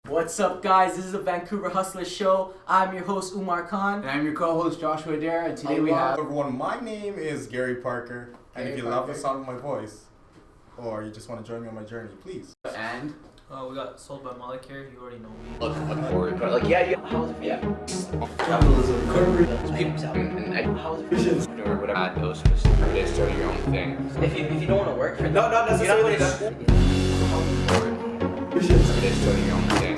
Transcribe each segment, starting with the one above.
What's up, guys? This is the Vancouver Hustler Show. I'm your host, Umair Khan. And I'm your co-host, Joshua Adair. And today we have... Everyone, my name is Gary Parker. And if you love the sound of my voice, or you just want to join me on my journey, please. And... we got sold by Malik here. You already know me. Look forward. Like, yeah. Capitalism, corporate, and how visions or whatever. Those specific start your own thing. If you don't want to work for them, not necessarily Visions. Start your own thing.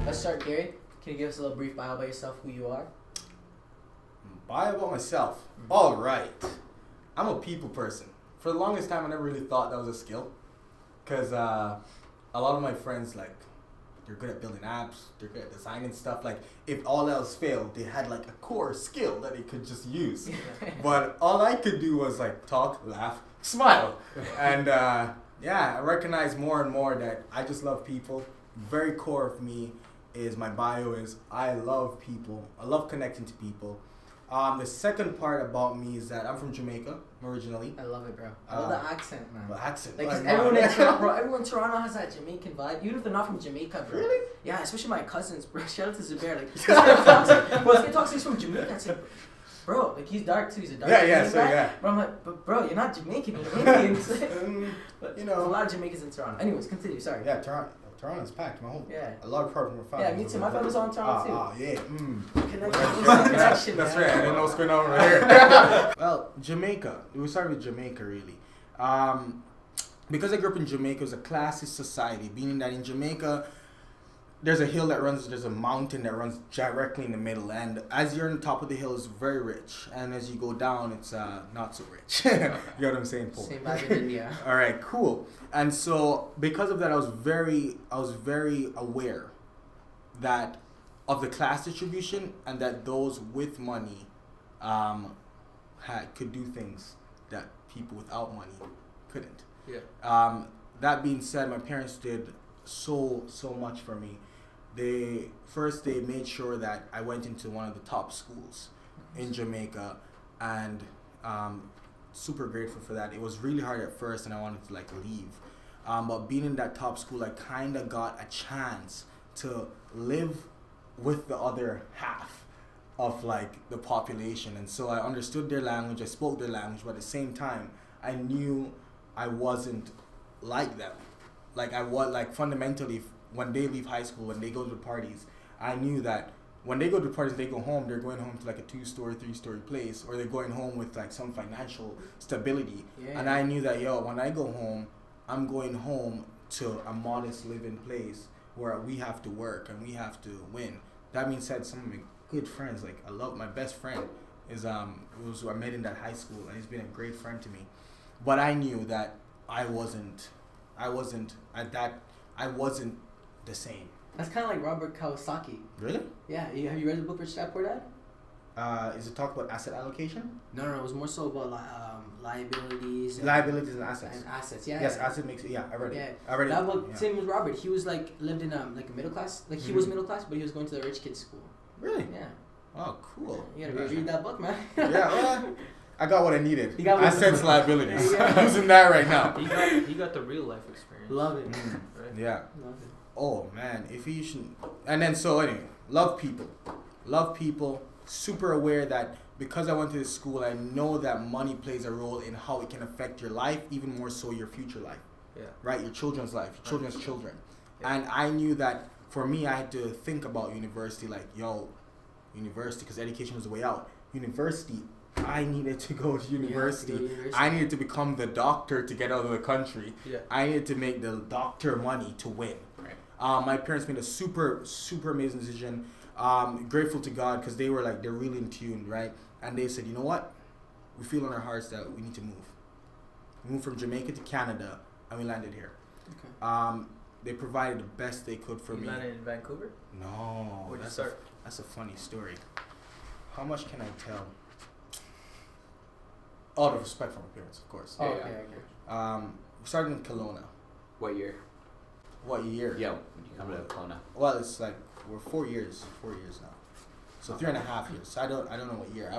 Let's start, Gary. Can you give us a little brief bio about yourself, who you are? Bio about myself. All right. I'm a people person. For the longest time, I never really thought that was a skill. Because a lot of my friends, like, they're good at building apps, they're good at designing stuff. Like, if all else failed, they had, like, a core skill that they could just use. But all I could do was, like, talk, laugh, smile. And, I recognize more and more that I just love people. Very core of me is my bio is I love people. I love connecting to people. The second part about me is that I'm from Jamaica originally. I love it, bro. I love the accent, man. The accent. Like, 'cause everyone in Toronto, bro, everyone in Toronto has that Jamaican vibe, even if they're not from Jamaica, bro. Really? Yeah, especially my cousins, bro. Shout out to Umair. Like, this guy talks, he's from Jamaica. I said, bro, like, he's dark too. He's a dark Jamaican guy. But I'm like, but bro, you're not Jamaican. You're Indian. But, you know, there's a lot of Jamaicans in Toronto. Anyways, continue. Sorry. Yeah, Toronto's packed. My whole a large part of my family. Yeah, me too. My family's on Toronto too. Yeah. Connection, That's man. right. I didn't know what's going on right here. Well, Jamaica. We started with Jamaica, really. Because I grew up in Jamaica, it was a classist society, meaning that in Jamaica, there's a mountain that runs directly in the middle, and as you're on the top of the hill, it's very rich, and as you go down, it's not so rich. You know what I'm saying, Paul? Same vibe in India. All right, cool. And so because of that, I was very aware that of the class distribution, and that those with money could do things that people without money couldn't. Yeah. That being said, my parents did so much for me. They made sure that I went into one of the top schools in Jamaica, and super grateful for that. It was really hard at first, and I wanted to leave. But being in that top school, I kind of got a chance to live with the other half of the population, and so I understood their language, I spoke their language, but at the same time, I knew I wasn't like them. Fundamentally, when they leave high school, when they go to the parties, I knew that when they go to the parties, they go home, they're going home to a 2-story, 3-story place, or they're going home with some financial stability. Yeah. And I knew that, when I go home, I'm going home to a modest living place where we have to work and we have to win. That being said, some of my good friends, my best friend is was who I met in that high school, and he's been a great friend to me. But I knew that I wasn't the same. That's kind of like Robert Kiyosaki. Really? Yeah. Have you read the book Rich Dad Poor Dad? Is it talk about asset allocation? No. It was more so about liabilities. Liabilities and assets. And assets. Yeah. Yes, asset makes it. Yeah, I read it. Yeah. I read that book. Same as Robert. He was lived in a middle class. He was middle class, but he was going to the rich kids school. Really? Yeah. Oh, cool. You gotta read that book, man. Yeah. Well, I got what I needed. You got assets, liabilities. I'm using that right now. He got the real life experience. Love it. Right? Yeah. Love it. Oh man, if you should, and then so anyway, love people, super aware that because I went to this school, I know that money plays a role in how it can affect your life, even more so your future life. Yeah. Right, your children's life, your children's children. Yeah. And I knew that for me, I had to think about university, university, because education was the way out. University, I needed to go to university. I needed to become the doctor to get out of the country. Yeah. I needed to make the doctor money to win. Right. My parents made a super amazing decision. Grateful to God because they're really in tune, right? And they said, you know what? We feel in our hearts that we need to move. We moved from Jamaica to Canada, and we landed here. Okay. They provided the best they could for me. You landed in Vancouver? No. Where'd you start? That's a funny story. How much can I tell? Out of respect for my parents, of course. Oh, okay. We started in Kelowna. What year? What year? Yeah, when you come to Kelowna. Well, it's we're 4 years now. So 3.5 years. So I don't know what year.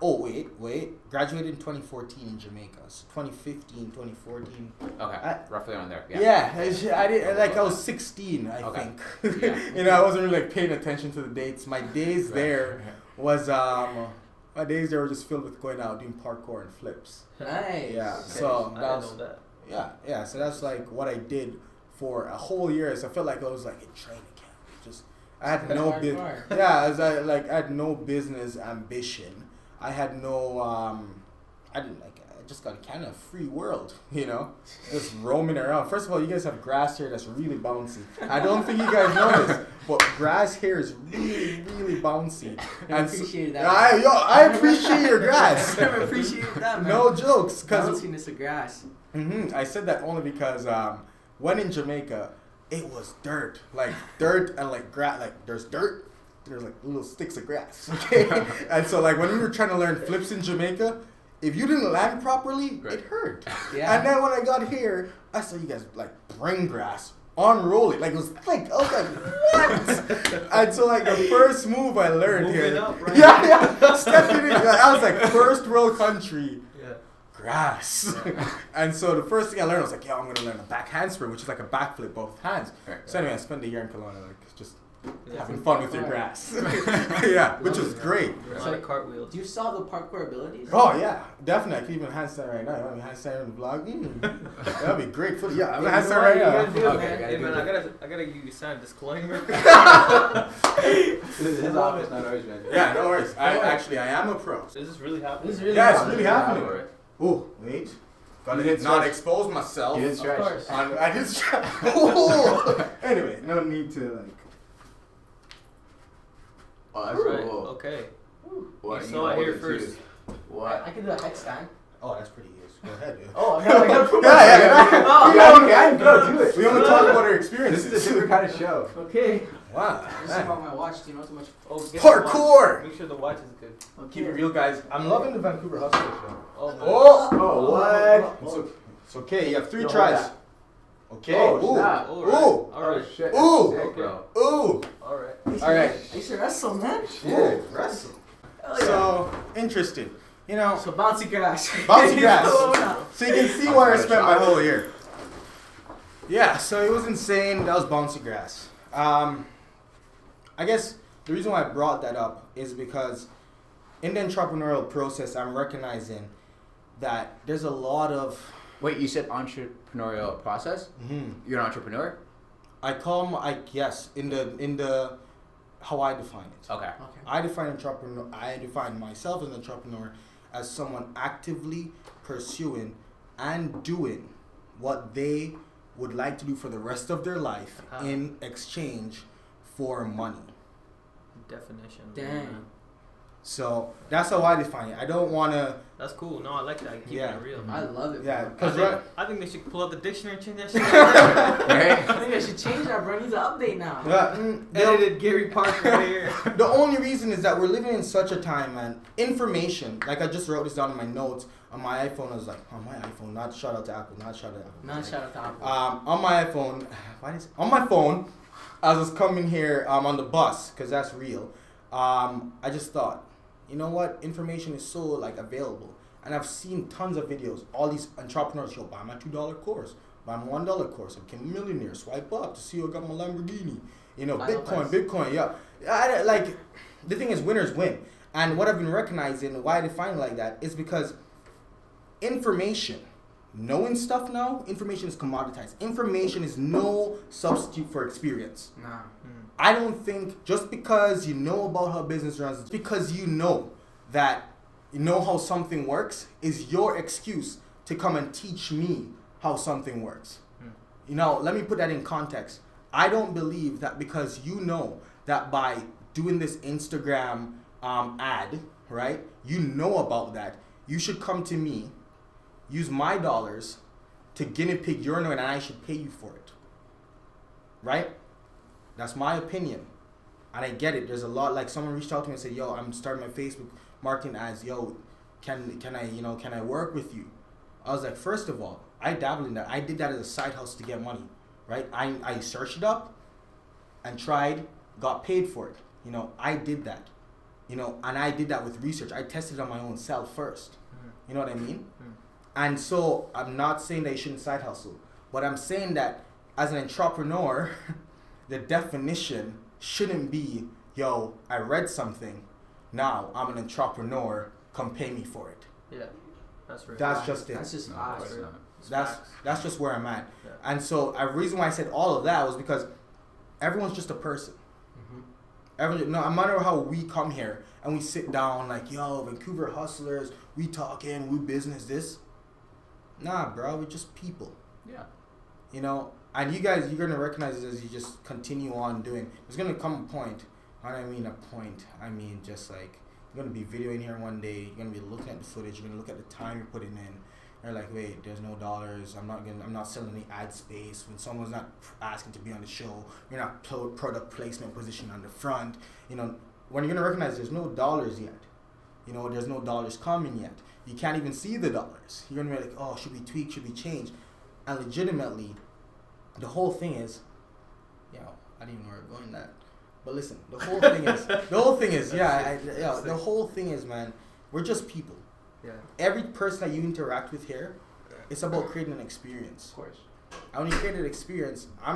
Oh, wait. Graduated in 2014 in Jamaica. So 2015, 2014. Okay, roughly on there. Yeah, I was 16, I think. Yeah. I wasn't really paying attention to the dates. My days there was my days there were just filled with going out doing parkour and flips. Nice. Yeah. Okay. So I that didn't was know that. yeah. So that's like what I did for a whole year. So I felt like I was like in training camp. Just I had no business. Yeah, I had no business ambition. I had no I just got kind of free world, just roaming around. First of all, you guys have grass here that's really bouncy. I don't think you guys know this, but grass here is really, really bouncy. I appreciate that. I appreciate your grass. I appreciate that, man. No jokes, cause bounciness of grass. I said that only because when in Jamaica, it was dirt and like grass. Like there's dirt. There's like little sticks of grass, okay? And so like when we were trying to learn flips in Jamaica, if you didn't land properly, it hurt. Yeah. And then when I got here, I saw you guys like bring grass, unroll it. Like it was like, I was like, what? And so like the first move I learned Move here. it up, right? Yeah. Stepping in. I was like first world country. Yeah. Grass. Yeah. And so the first thing I learned was like, I'm gonna learn a back handspring, which is like a backflip both hands. So anyway, I spent a year in Kelowna like just having fun with your grass. Yeah, which was great. A lot of cartwheels. Do you still have the parkour abilities? Oh yeah, definitely. I can even handstand right now. I handstand in the vlog. That'd be great for yeah. I'm gonna handstand right now. Hey man, I gotta give you a disclaimer. His office, not ours, man. Yeah, no worries. I am a pro. Is this really happening? This is really Yeah, it's really happening. Right. Oh wait, gotta not expose myself. You didn't stretch. Of course. I did stretch. Oh. Anyway, no need to like. Oh, that's Right. cool. Okay. What, You saw it here hold first. too. What? I can do a headstand. Oh, that's pretty easy. Go ahead, dude. Oh, I gotta prove Yeah. Oh, Yeah, go do it. We only talk about our experiences. This is a different kind of show. Okay. Wow. This is about my watch. Do you know too much? Oh, get the Parkour! watch. Make sure the watch is good. Okay. Keep it real, guys. I'm loving the Vancouver Hustle show. Oh, man. Oh, what? It's okay. You have 3 Yo, tries. hold Okay. Oh, Ooh. snap. All Ooh. right. All Oh right. shit. Ooh. Sick, bro. Ooh. All right. All right. I used to wrestle, man. Ooh. Wrestle. Hell yeah. So interesting. So bouncy grass. Bouncy grass. Come on now. So you can see where I spent my whole year. Yeah, so it was insane. That was bouncy grass. I guess the reason why I brought that up is because in the entrepreneurial process, I'm recognizing that there's a lot of... Wait, you said entrepreneurial process? You're an entrepreneur? Yes, in the how I define it. Okay. I define myself as an entrepreneur as someone actively pursuing and doing what they would like to do for the rest of their life in exchange for money. Definition. Dang. Man. So that's how I define it. I don't want to. That's cool. No, I like that. Keep it real. I love it. Yeah, Bro. because I think they should pull out the dictionary and change that shit. Right? I think I should change that, bro. It needs an update now. Edited Gary Parker right here. The only reason is that we're living in such a time, man. Information, like I just wrote this down in my notes on my iPhone. I was like, on my iPhone, not shout out to Apple, not shout out to Apple. Not shout out to Apple. On my iPhone, on my phone, as I was coming here on the bus, because that's real. I just thought, you know what? Information is so like available, and I've seen tons of videos. All these entrepreneurs, buy my $2 course, buy my $1 course, become a millionaire. Swipe up to see who got my Lamborghini. Bitcoin. Yeah, like the thing is, winners win. And what I've been recognizing, why I define it like that, is because information, knowing stuff now, information is commoditized. Information is no substitute for experience. Nah. I don't think just because you know about how business runs, it's because you know that you know how something works is your excuse to come and teach me how something works. Let me put that in context. I don't believe that because you know that by doing this Instagram ad, right, you know about that, you should come to me, use my dollars to guinea pig your knowing, and I should pay you for it. Right? That's my opinion. And I get it. There's a lot, like someone reached out to me and said, yo, I'm starting my Facebook marketing ads. Yo, can I work with you? I was like, first of all, I dabbled in that. I did that as a side hustle to get money, right? I searched it up and tried, got paid for it. I did that. You know, and I did that with research. I tested it on my own self first. You know what I mean? And so I'm not saying that you shouldn't side hustle, but I'm saying that as an entrepreneur, the definition shouldn't be, yo, I read something, now I'm an entrepreneur, come pay me for it. Yeah, that's right. That's just it. That's just facts. That's just where I'm at. Yeah. And so a reason why I said all of that was because everyone's just a person. No matter how we come here and we sit down like, yo, Vancouver hustlers, we talking, we business this. Nah, bro, we're just people. Yeah. You know, and you guys, you're gonna recognize it as you just continue on doing. There's gonna come a point. I mean just like you're gonna be videoing here one day. You're gonna be looking at the footage. You're gonna look at the time you're putting in. You're like, wait, there's no dollars. I'm not selling any ad space. When someone's not asking to be on the show, you're not product placement position on the front. You know, when you're gonna recognize there's no dollars yet. You know, there's no dollars coming yet. You can't even see the dollars. You're gonna be like, oh, should we tweak? Should we change? And legitimately, the whole thing is, you know, I didn't even know where we're going that. But listen, the whole thing is, the whole thing is, man, we're just people. Yeah. Every person that you interact with here, it's about creating an experience. Of course. And when you create an experience, I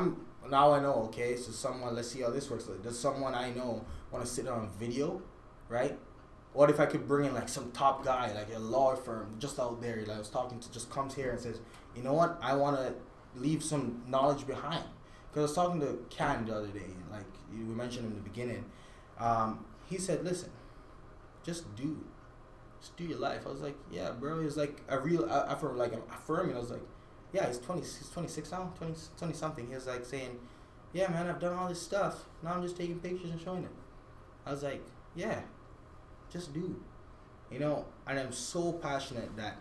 know, okay, so someone, let's see how this works. Does someone I know want to sit on video, right? What if I could bring in like some top guy, like a law firm just out there that I was talking to, just comes here and says, you know what, I want to leave some knowledge behind. Because I was talking to Can the other day, like you mentioned in the beginning. He said, listen, just do your life. I was like, yeah, bro. It was like a real effort, like affirming. I was like, yeah, he's 26 now, 20 something. He was like saying, yeah, man, I've done all this stuff. Now I'm just taking pictures and showing it. I was like, yeah, just do. You know, and I'm so passionate that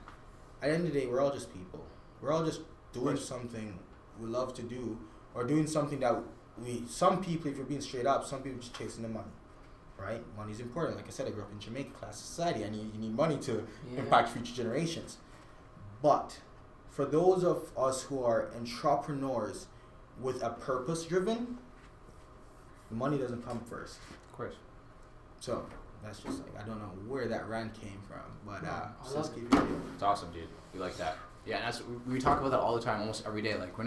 at the end of the day, we're all just people. We're all just doing something we love to do, or doing something that some people, if you're being straight up, some people just chasing the money. Right? Money's important. Like I said, I grew up in Jamaica class society. You need money to impact future generations. But for those of us who are entrepreneurs with a purpose driven, the money doesn't come first. Of course. So that's just like, I don't know where that rant came from, but let's keep it real. It's awesome, dude. We like that. Yeah, and that's we talk about that all the time, almost every day. Like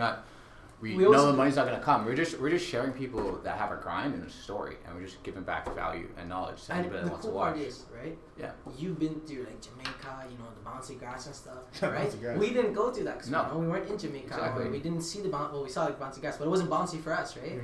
we know the money's not gonna come. We're just sharing people that have a grind and a story, and we're just giving back value and knowledge to anybody that wants to watch. And the cool part is, right? Yeah. You've been through like Jamaica, you know, the bouncy grass and stuff, right? We didn't go through that because we weren't in Jamaica. Exactly. Or we didn't see we saw like bouncy grass, but it wasn't bouncy for us, right?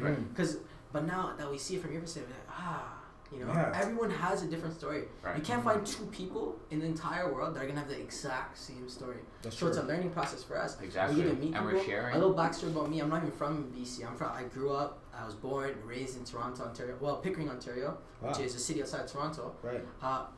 But now that we see it from your perspective, we're like, you know, everyone has a different story. Right. You can't find two people in the entire world that are gonna have the exact same story. That's so true. It's a learning process for us. Exactly. We get to meet and people. we're sharing. A little backstory about me. I'm not even from BC. I grew up. I was born and raised in Toronto, Ontario. Well, Pickering, Ontario, which is a city outside Toronto. Right.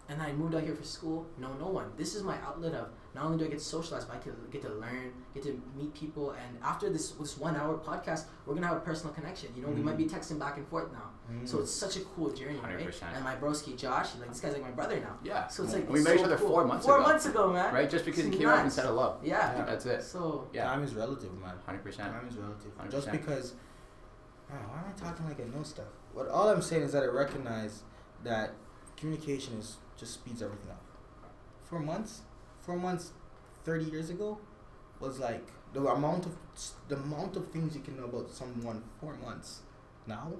And I moved out here for school. No one. This is my outlet of not only do I get to socialize, but I get to learn, get to meet people. And after this 1 hour podcast, we're gonna have a personal connection. You know, we might be texting back and forth now. So it's such a cool journey, 100%. Right? And my broski Josh, this guy's like my brother now. Yeah. So it's like we met each other cool. 4 months ago. 4 months ago, man. Right, just because he came up and said hello. Yeah. That's it. So time is relative, man. 100%. Time is relative. 100%. Just because. Why am I talking like I know stuff? What all I'm saying is that I recognize that communication just speeds everything up. 4 months, 30 years ago, was like the amount of things you can know about someone 4 months now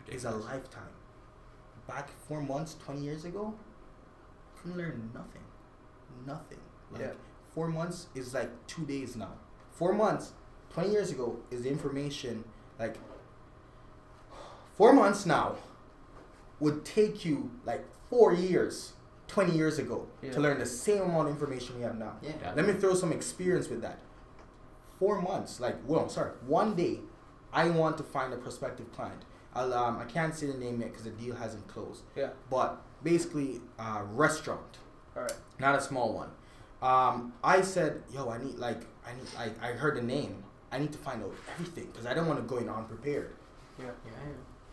is a lifetime. Back 4 months, 20 years ago, couldn't learn nothing. 4 months is like 2 days now. 4 months, 20 years ago is the information. Like 4 months now would take you like 4 years, 20 years ago to learn the same amount of information we have now. Yeah. Let me throw some experience with that. 4 months, 1 day, I want to find a prospective client. I can't say the name yet because the deal hasn't closed. Yeah. But basically, restaurant. All right. Not a small one. I said, yo, I heard the name. I need to find out everything because I don't want to go in unprepared. Yeah.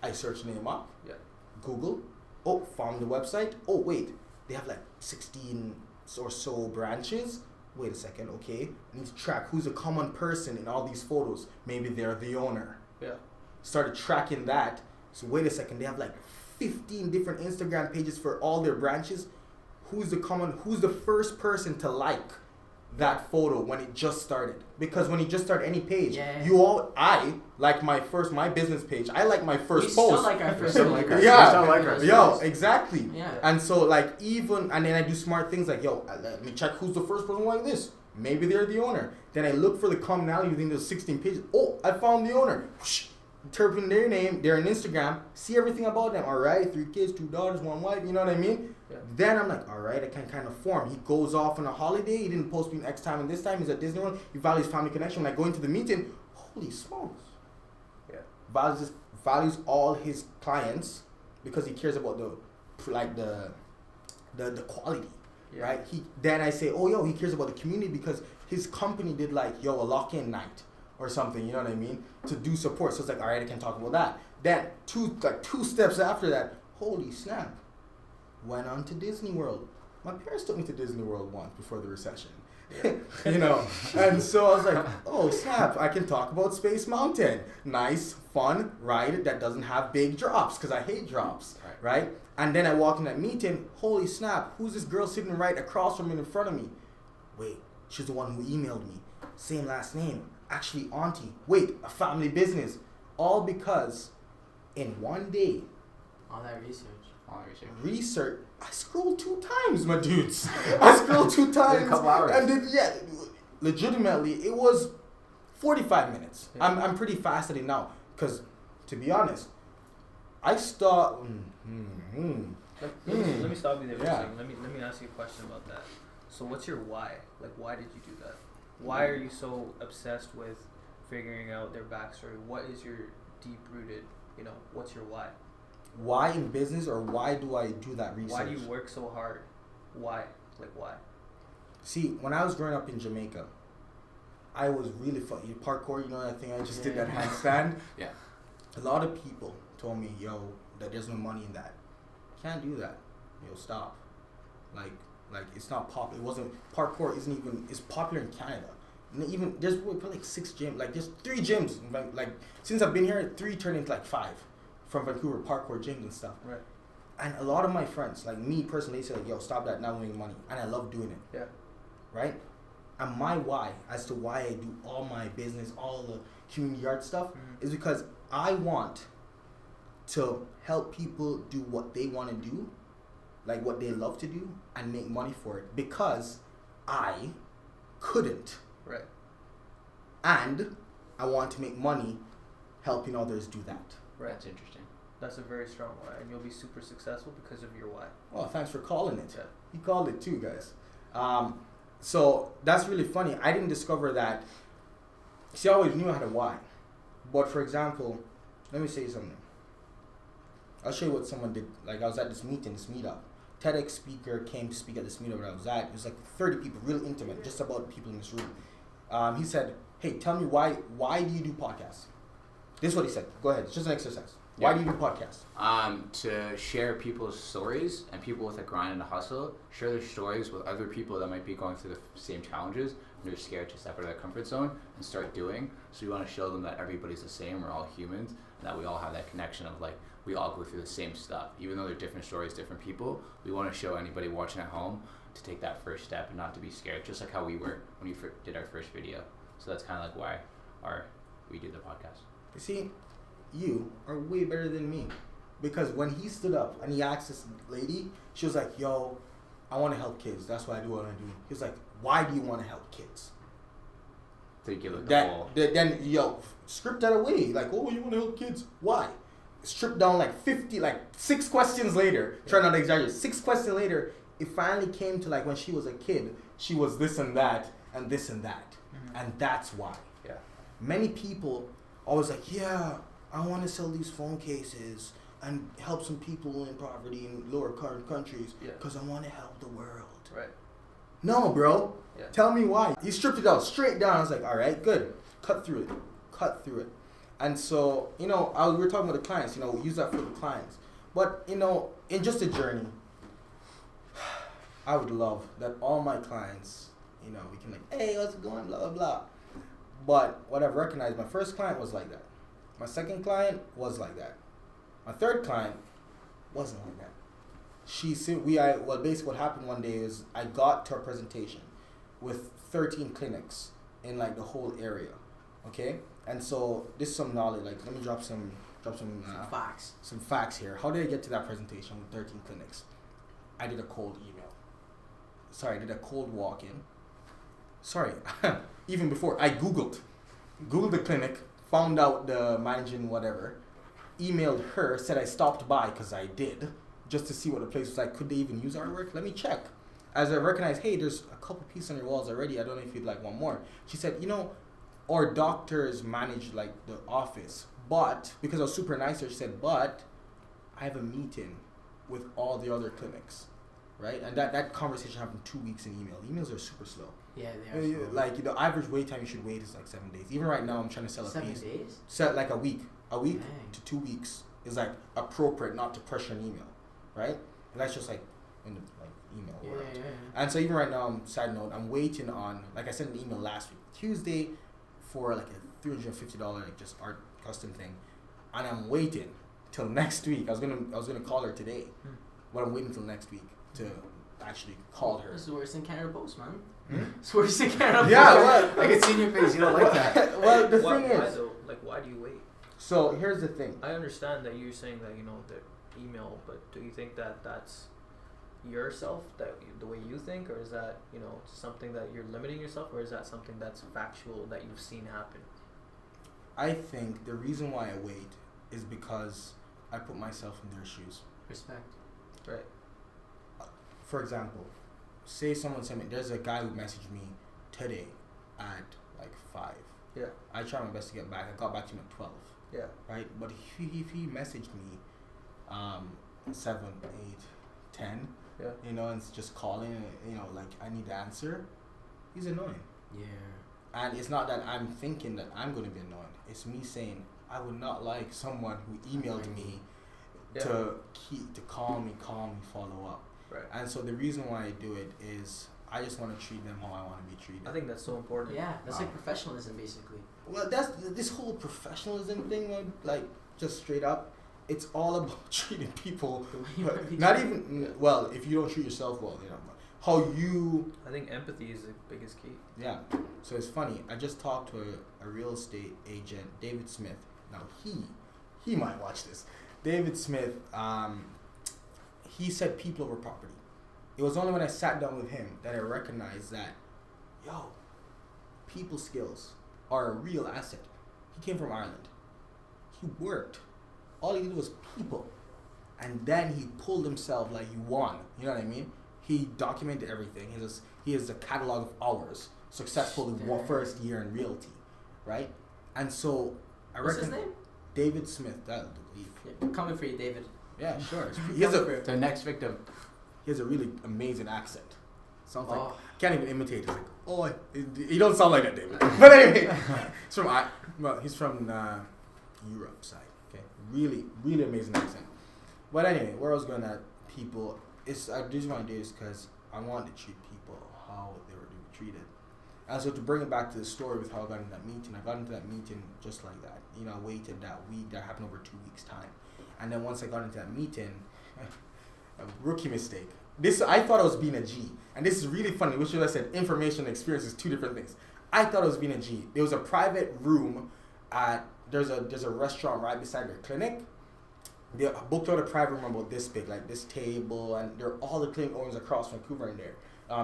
I searched the name up. Yeah. Google. Oh, found the website. Oh, wait. They have like 16 or so branches. Wait a second. Okay. I need to track who's a common person in all these photos. Maybe they're the owner. Yeah. Started tracking that. So wait a second. They have like 15 different Instagram pages for all their branches. Who's the first person to like that photo when it just started? Because when you just start any page, I like my business page. I like my first post. Still like our first Exactly. Yeah. And so like and then I do smart things like, let me check who's the first person like this. Maybe they're the owner. Then I look for the commonality within those 16 pages. Oh, I found the owner. Type in their name, they're on Instagram, see everything about them. All right, 3 kids, 2 daughters, 1 wife, you know what I mean? Yeah. Then I'm like, all right, I can kind of form. He goes off on a holiday, he didn't post me X time and this time, he's at Disney World, he values family connection. When I go into the meeting, holy smokes. Yeah. Values all his clients because he cares about the quality. Yeah. Right? Then I say, he cares about the community because his company did a lock-in night or something, you know what I mean, to do support. So it's like, all right, I can talk about that. Then two steps after that, holy snap, went on to Disney World. My parents took me to Disney World once before the recession, you know, and so I was like, oh snap, I can talk about Space Mountain. Nice, fun ride that doesn't have big drops because I hate drops, right? And then I walk in that meeting, holy snap, who's this girl sitting right across from me in front of me? Wait, she's the one who emailed me. Same last name. Actually, auntie. Wait, a family business. All because in one day. All that research. Research. I scrolled 2 times, my dudes. I scrolled 2 times. In a couple hours. And legitimately, it was 45 minutes. Yeah. I'm pretty fast at it now. Because, to be honest, I start... Let me stop you there for a second. Let me ask you a question about that. So what's your why? Like, why did you do that? Why are you so obsessed with figuring out their backstory? What is your deep-rooted, what's your why? Why in business, or why do I do that research? Why do you work so hard? Why? Like, why? See, when I was growing up in Jamaica, I was really funny. Parkour, that thing I just did, that handstand? Yeah. A lot of people told me, that there's no money in that. Can't do that. Stop. Like it's not popular. Parkour isn't even, it's popular in Canada. And even, there's probably 6 gyms, there's 3 gyms, since I've been here, 3 turned into 5 from Vancouver, parkour gyms and stuff. Right. And a lot of my friends, me personally, they say stop that, not winning money. And I love doing it. Yeah. Right? And my why, as to why I do all my business, all the community art stuff, is because I want to help people do what they want to do, what they love to do, and make money for it, because I couldn't. Right. And I want to make money helping others do that. Right. That's interesting. That's a very strong why, and you'll be super successful because of your why. Oh, thanks for calling it. Yeah. You called it too, guys. So that's really funny. I didn't discover that. See, I always knew I had a why. But for example, let me say something. I'll show you what someone did. I was at this meetup. TEDx speaker came to speak at this meetup that I was at. It was 30 people, real intimate, just about the people in this room. He said, hey, tell me why do you do podcasts? This is what he said. Go ahead. It's just an exercise. Why do you do podcasts? To share people's stories, and people with a grind and a hustle, share their stories with other people that might be going through the same challenges, and they're scared to step out of their comfort zone and start doing. So we want to show them that everybody's the same, we're all humans, and that we all have that connection of we all go through the same stuff. Even though they're different stories, different people, we want to show anybody watching at home to take that first step and not to be scared, just like how we were when we did our first video. So that's kind of why we do the podcast. You see, you are way better than me, because when he stood up and he asked this lady, she was like, I want to help kids. That's why I do what I do. He was like, why do you want to help kids? So you give it then script that away. You want to help kids? Why? Stripped down 50, 6 questions later. Yeah. Try not to exaggerate. 6 questions later, it finally came to when she was a kid, she was this and that and this and that. Mm-hmm. And that's why. Yeah. Many people always I want to sell these phone cases and help some people in poverty in lower countries because I want to help the world. Right. No, bro. Yeah. Tell me why. He stripped it out straight down. I was like, all right, good. Cut through it. And so, we were talking about the clients, we use that for the clients. But, in just a journey, I would love that all my clients, we can hey, how's it going, blah, blah, blah. But what I've recognized, my first client was like that. My second client was like that. My third client Wasn't like that. Basically what happened one day is I got to a presentation with 13 clinics in like the whole area, okay? And so this is some knowledge. Like, let me drop some facts. Some facts here. How did I get to that presentation with 13 clinics? I did a cold email. Sorry, I did a cold walk-in. Sorry, even before I Googled the clinic, found out the managing whatever, emailed her, said I stopped by because I did, just to see what the place was like. Could they even use artwork? Let me check. As I recognized, hey, there's a couple pieces on your walls already. I don't know if you'd like one more. She said, you know, our doctors manage like the office, but because I was super nice, she said, but I have a meeting with all the other clinics, right? And that conversation happened 2 weeks in email. Emails are super slow. Yeah, they are. Slow. Like the average wait time you should wait is like 7 days. Even right now, I'm trying to sell a 7 piece. days? Set like a week Dang. to 2 weeks is like appropriate, not to pressure an email, right? And that's just like in the like email world. Yeah. And so even right now, side note, I'm waiting on, like I sent an email last week, Tuesday, for like a $350 like just art custom thing, and I'm waiting till next week. I was gonna call her today, but I'm waiting till next week to actually call her. This is worse than Canada Post, man. Hmm? It's worse than Canada Post. Yeah, well, I can see in your face you don't like that. Well, the Why, thing why is, though? Like, why do you wait? so here's the thing. I understand that you're saying that, you know, the email, but do you think that that's yourself, that the way you think, or is that, you know, something that you're limiting yourself, or is that something that's factual that you've seen happen? I think the reason why I wait is because I put myself in their shoes. Respect. Right. For example, say someone sent me, there's a guy who messaged me today at like 5. Yeah. I tried my best to get back. I got back to him at 12. Yeah. Right? But if he messaged me 7, 8, 10, Yeah. you know, and it's just calling, you know, like I need to answer, he's annoying. Yeah. And it's not that I'm thinking that I'm going to be annoying. It's me saying I would not like someone who emailed me to call me, follow up. Right. And so the reason why I do it is I just want to treat them how I want to be treated. I think that's so important. Yeah, that's like professionalism, basically. Well, that's this whole professionalism thing, like just straight up. It's all about treating people, not even well. If you don't treat yourself well, you know how you. I think empathy is the biggest key. Yeah. So it's funny. I just talked to a real estate agent, David Smith. Now he might watch this. David Smith. He said people over property. It was only when I sat down with him that I recognized that, people skills are a real asset. He came from Ireland. He worked. All he did was people. And then he pulled himself like he won. You know what I mean? He documented everything. He has a catalog of hours. Successful in first year in realty. Right? And so I What's reckon his name? David Smith. That Yeah, coming for you, David. Yeah, sure. He has The next victim. He has a really amazing accent. Sounds like can't even imitate. He's like, he don't sound like that, David. But anyway, he's from Europe side. Okay, really, really amazing accent. But anyway, where I was going at people is I just want to do this because I want to treat people how they were to be treated. And so to bring it back to the story with how I got into that meeting, I got into that meeting just like that. You know, I waited that week. That happened over 2 weeks' time. And then once I got into that meeting, a rookie mistake. I thought I was being a G. And this is really funny, which is I said information and experience is two different things. I thought I was being a G. There was a private room there's a restaurant right beside their clinic. They booked out a private room about this big, like this table, and there are all the clinic owners across Vancouver in there.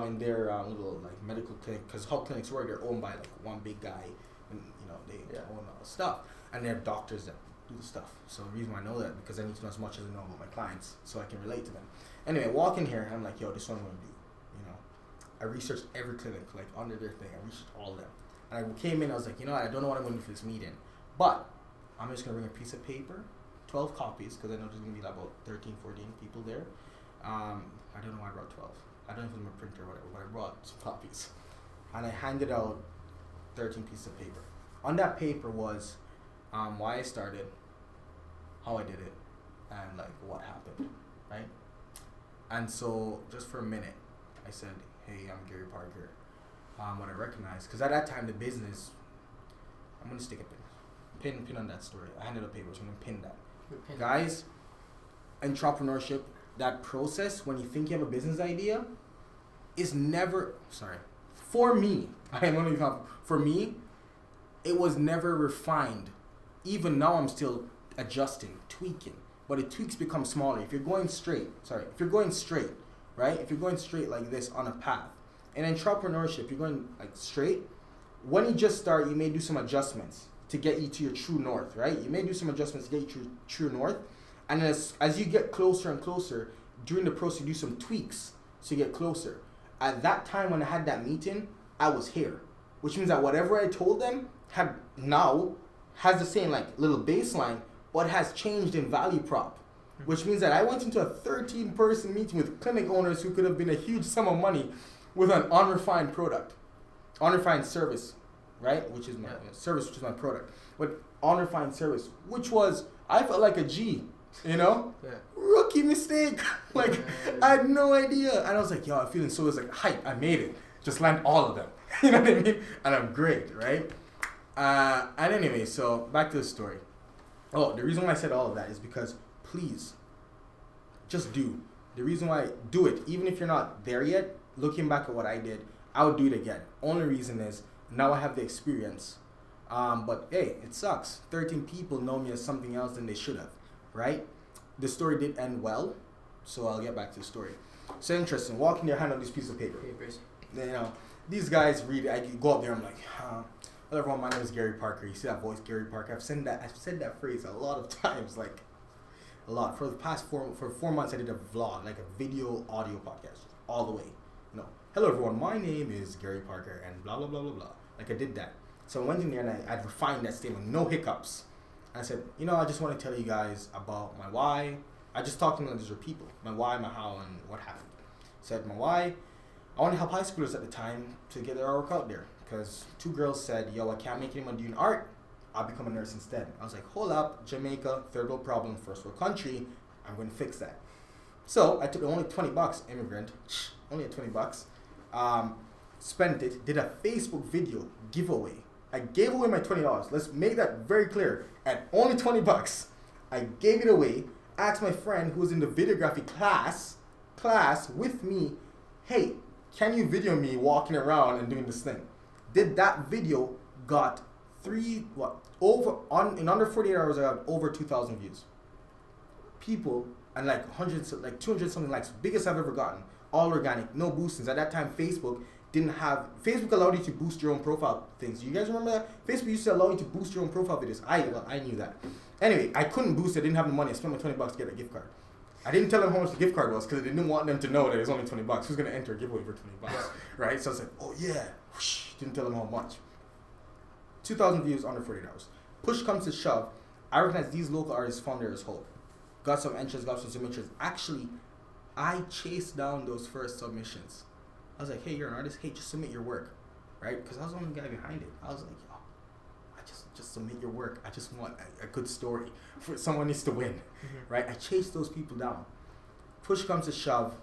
In their little like medical clinic, because how clinics work, they're owned by like one big guy, and you know they own all the stuff, and they have doctors that do the stuff. So the reason why I know that because I need to know as much as I know about my clients, so I can relate to them. Anyway, walk in here, and I'm like, this is what I'm gonna do. You know, I researched every clinic like under their thing. I researched all of them, and I came in. I was like, I don't know what I'm gonna do for this meeting, but I'm just gonna bring a piece of paper, 12 copies, because I know there's gonna be like about 13, 14 people there. I don't know why I brought 12. I don't know if it was my printer or whatever, but I brought some copies. And I handed out 13 pieces of paper. On that paper was why I started, how I did it, and like what happened, right? And so just for a minute, I said, hey, I'm Gary Parker. What I recognized, because at that time the business, I'm going to stick a pin on that story. I handed out papers, I'm going to pin that. Guys, entrepreneurship, that process when you think you have a business idea, is never, for me, for me, it was never refined. Even now I'm still adjusting, tweaking, but the tweaks become smaller. If you're going straight, right? If you're going straight like this on a path, in entrepreneurship, you're going like straight. When you just start, you may do some adjustments to get you to your true north, right? You may do some adjustments to get you to your true north. And as you get closer and closer, during the process, you do some tweaks so you get closer. At that time when I had that meeting, I was here. Which means that whatever I told them has the same like little baseline, but has changed in value prop. Which means that I went into a 13-person meeting with clinic owners who could have been a huge sum of money with an unrefined product. Unrefined service, right? Which is my service, which is my product. But unrefined service, which was, I felt like a G, you know? Yeah. Rookie mistake. Like, I had no idea. And I was like, yo, I'm feeling so, it's like, hype, I made it. Just land all of them. You know what I mean? And I'm great, right? And anyway, so back to the story. Oh, the reason why I said all of that is because, please, just do. The reason why, do it. Even if you're not there yet, looking back at what I did, I would do it again. Only reason is, now I have the experience. But hey, it sucks. 13 people know me as something else than they should have, right? The story did end well, so I'll get back to the story. So interesting, walking there, hand on this piece of paper. Papers. You know, these guys read, I go up there, I'm like, hello everyone, my name is Gary Parker. You see that voice, Gary Parker? I've said that phrase a lot of times, like a lot. For the past 4 months, I did a vlog, like a video audio podcast, all the way. You know, hello everyone, my name is Gary Parker, and blah blah blah blah blah. Like I did that. So I went in there and I refined that statement, no hiccups. And I said, you know, I just want to tell you guys about my why. I just talked to them as people, my why, my how, and what happened. Said my why. I want to help high schoolers at the time to get their work out there. Because 2 girls said, yo, I can't make any money doing art. I'll become a nurse instead. I was like, hold up, Jamaica, third world problem, first world country. I'm going to fix that. So I took only $20, immigrant, only at $20. Spent it, did a Facebook video giveaway. I gave away my $20. Let's make that very clear. At only $20, I gave it away. Asked my friend who was in the videography class with me, hey, can you video me walking around and doing this thing? Did that video, got in under 48 hours I got over 2,000 views. People and like 200 something likes, biggest I've ever gotten. All organic, no boostings. At that time Facebook allowed you to boost your own profile things. You guys remember that? Facebook used to allow you to boost your own profile videos. I knew that. Anyway, I couldn't boost it, I didn't have the money. I spent my $20 to get a gift card. I didn't tell them how much the gift card was because I didn't want them to know that it was only $20. Who's going to enter a giveaway for $20? Right? So I was like, oh yeah. Whoosh. Didn't tell them how much. 2,000 views under 48 hours. Push comes to shove. I recognize these local artists found there as hope. Got some entries, got some submissions. Actually, I chased down those first submissions. I was like, hey, you're an artist. Hey, just submit your work. Right? Because I was the only guy behind it. I was like, yo, just submit your work. I just want a good story. Someone needs to win. Mm-hmm. Right? I chased those people down. Push comes to shove.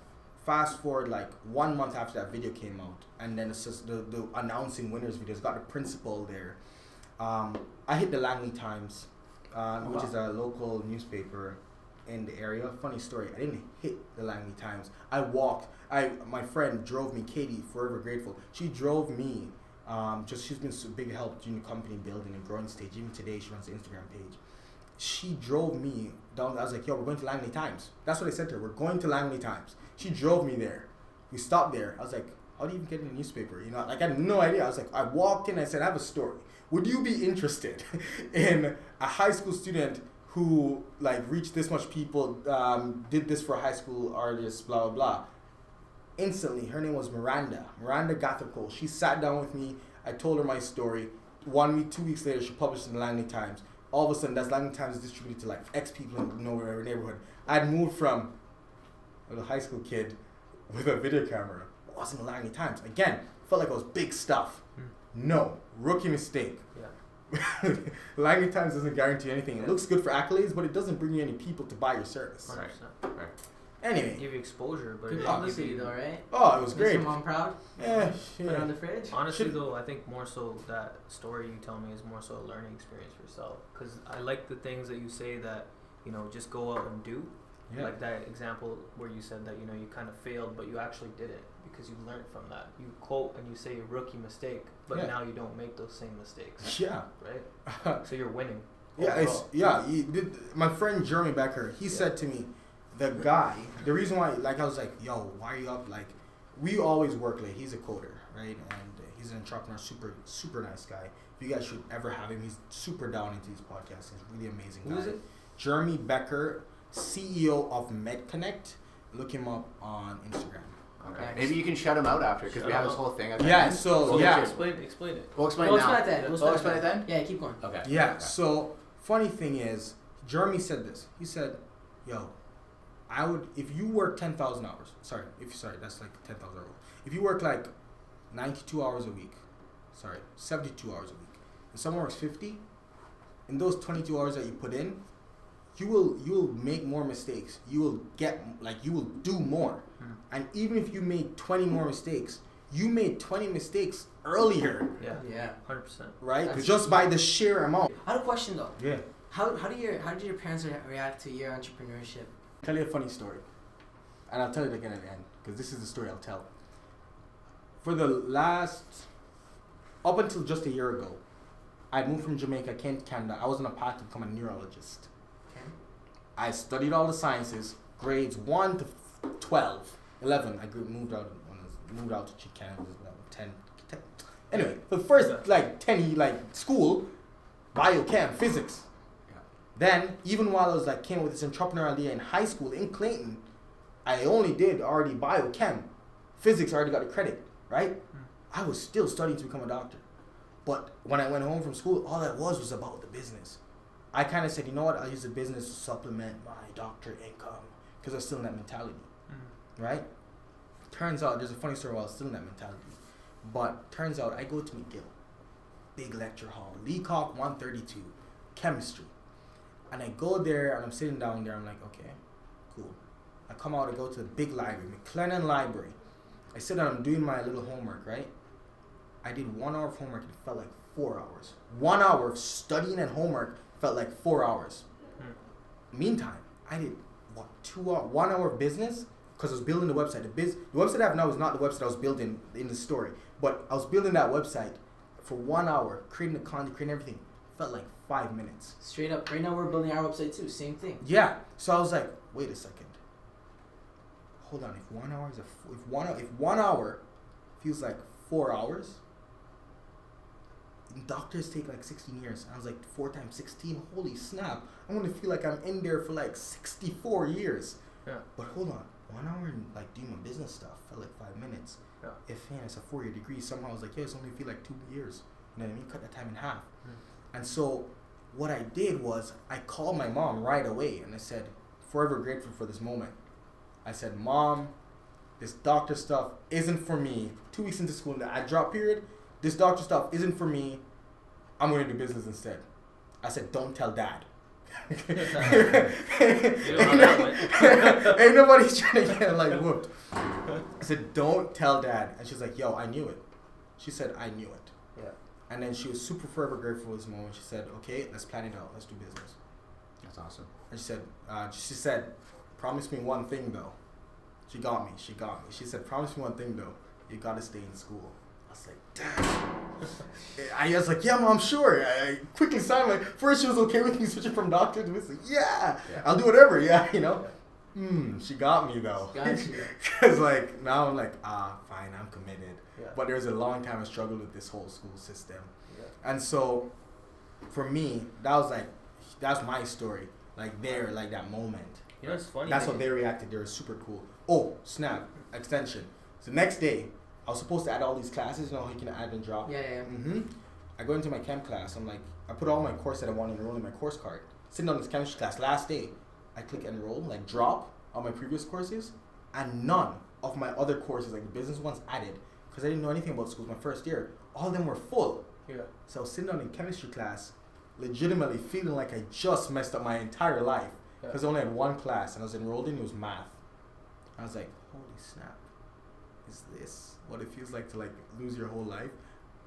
Fast forward like 1 month after that video came out, and then it's just the announcing winners videos. Got the principal there. I hit the Langley Times, which is a local newspaper in the area. Funny story, I didn't hit the Langley Times. I walked. My friend drove me, Katie, forever grateful. She drove me. She's been a big help during the company building and growing stage. Even today, she runs the Instagram page. She drove me down. I was like, yo, we're going to Langley Times. That's what I said to her. We're going to Langley Times. She drove me there. We stopped there. I was like, how do you even get in a newspaper? You know, like I had no idea. I was like, I walked in. I said, I have a story. Would you be interested in a high school student who like reached this much people, did this for a high school artist, blah, blah, blah. Instantly, her name was Miranda Gathercole. She sat down with me. I told her my story. 1 week, 2 weeks later, she published in the Langley Times. All of a sudden, that Langley Times is distributed to like X people in our neighborhood. I'd moved from a high school kid with a video camera. It wasn't the Langley Times. Again, felt like it was big stuff. No, rookie mistake. Yeah. Langley Times doesn't guarantee anything. It looks good for accolades, but it doesn't bring you any people to buy your service. 100%. Right. Anyway. Give you exposure, but good publicity though, right? Oh, it was great. Makes your mom proud? Yeah. Put it on the fridge? Honestly though, I think more so that story you tell me is more so a learning experience for yourself. Because I like the things that you say that, you know, just go out and do. Yeah. Like that example where you said that, you know, you kind of failed, but you actually did it because you learned from that. You quote and you say a rookie mistake, but Yeah. now you don't make those same mistakes. Yeah. Right? So you're winning. Yeah, overall. my friend Jeremy Becker, he said to me, the reason why, like, I was like, yo, why are you up? Like, we always work late. He's a coder, right? And he's an entrepreneur, super nice guy. If you guys should ever have him, he's super down into these podcasts. He's a really amazing guy. Who is it? Jeremy Becker, CEO of MedConnect. Look him up on Instagram. Okay. Maybe you can shut him out after because we have this whole thing. Explain it. We'll explain We'll it now. explain it then. Yeah, keep going. Okay. Yeah. Okay. So funny thing is, Jeremy said this. He said, "Yo, I would if you work 10,000 hours. That's like 10,000 hours. If you work like 92 hours a week, 72 hours a week, and someone works 50, in those 22 hours that you put in, you will make more mistakes. You will do more. And even if you made 20 more mistakes, you made 20 mistakes earlier. Yeah. 100%. Right? That's Just by the sheer amount. I had a question though. Yeah. How did your parents react to your entrepreneurship? I'll tell you a funny story. And I'll tell it again at the end, because this is the story I'll tell. For the last, up until just a year ago, I moved from Jamaica, came to Canada. I was on a path to become a neurologist. Okay. I studied all the sciences, grades 1 to 12. 11, I moved out to Canada, was 10. Anyway, the first 10 school, biochem, physics. Yeah. Then, even while I was came up with this entrepreneurial idea in high school in Clayton, I only did already biochem. Physics, I already got the credit, right? I was still studying to become a doctor. But when I went home from school, all that was about the business. I kind of said, you know what, I'll use the business to supplement my doctor income, because I was still in that mentality, right? Turns out, there's a funny story while I was still in that mentality. But turns out, I go to McGill, big lecture hall, Leacock 132, chemistry. And I go there, and I'm sitting down there, I'm like, okay, cool. I come out, I go to the big library, McLennan Library. I sit down, I'm doing my little homework, right? I did 1 hour of homework, it felt like 4 hours. 1 hour of studying and homework felt like 4 hours. Meantime, I did, 1 hour of business? Because I was building the website. The website I have now is not the website I was building in the story. But I was building that website for 1 hour, creating the content, creating everything. Felt like 5 minutes. Straight up. Right now we're building our website too. Same thing. Yeah. So I was like, wait a second. Hold on. If 1 hour is if 1 hour feels like 4 hours, doctors take like 16 years. I was like, 4 times 16. Holy snap! I'm gonna feel like I'm in there for like 64 years. Yeah. But hold on. 1 hour and doing my business stuff felt like 5 minutes. Yeah. If it's a 4-year degree, somehow I was like, yeah, it's only feel like 2 years. You know what I mean? Cut that time in half. And so what I did was I called my mom right away and I said, forever grateful for this moment. I said, Mom, this doctor stuff isn't for me. 2 weeks into school, I dropped period. This doctor stuff isn't for me. I'm going to do business instead. I said, don't tell Dad. Ain't nobody trying to get whooped. I said, don't tell Dad. And she's like, yo, I knew it. She said, I knew it. Yeah. And then she was super forever grateful for this moment. She said, okay, let's plan it out. Let's do business. That's awesome. And she said, promise me one thing though. She got me. She said, promise me one thing though. You got to stay in school. I was like, damn. I was like, yeah, Mom, sure. I quickly signed my. First, she was okay with me switching from doctor to business. Yeah, I'll do whatever. Yeah, you know. She got me though. Because now I'm like, fine, I'm committed. Yeah. But there's a long time I struggled with this whole school system. Yeah. And so, for me, that's my story. That moment. You know, it's funny. That's how they reacted. They were super cool. Oh, snap. Extension. So next day, I was supposed to add all these classes. You know how you can add and drop? Yeah. I go into my chem class. I'm like, I put all my course that I want to enroll in my course card. Sitting on this chemistry class, last day, I click enroll, drop on my previous courses, and none of my other courses, the business ones, added. Because I didn't know anything about schools my first year. All of them were full. Yeah. So I was sitting down in chemistry class, legitimately feeling like I just messed up my entire life. Because I only had one class, and I was enrolled in, it was math. I was like, holy snap. Is this what it feels like to lose your whole life?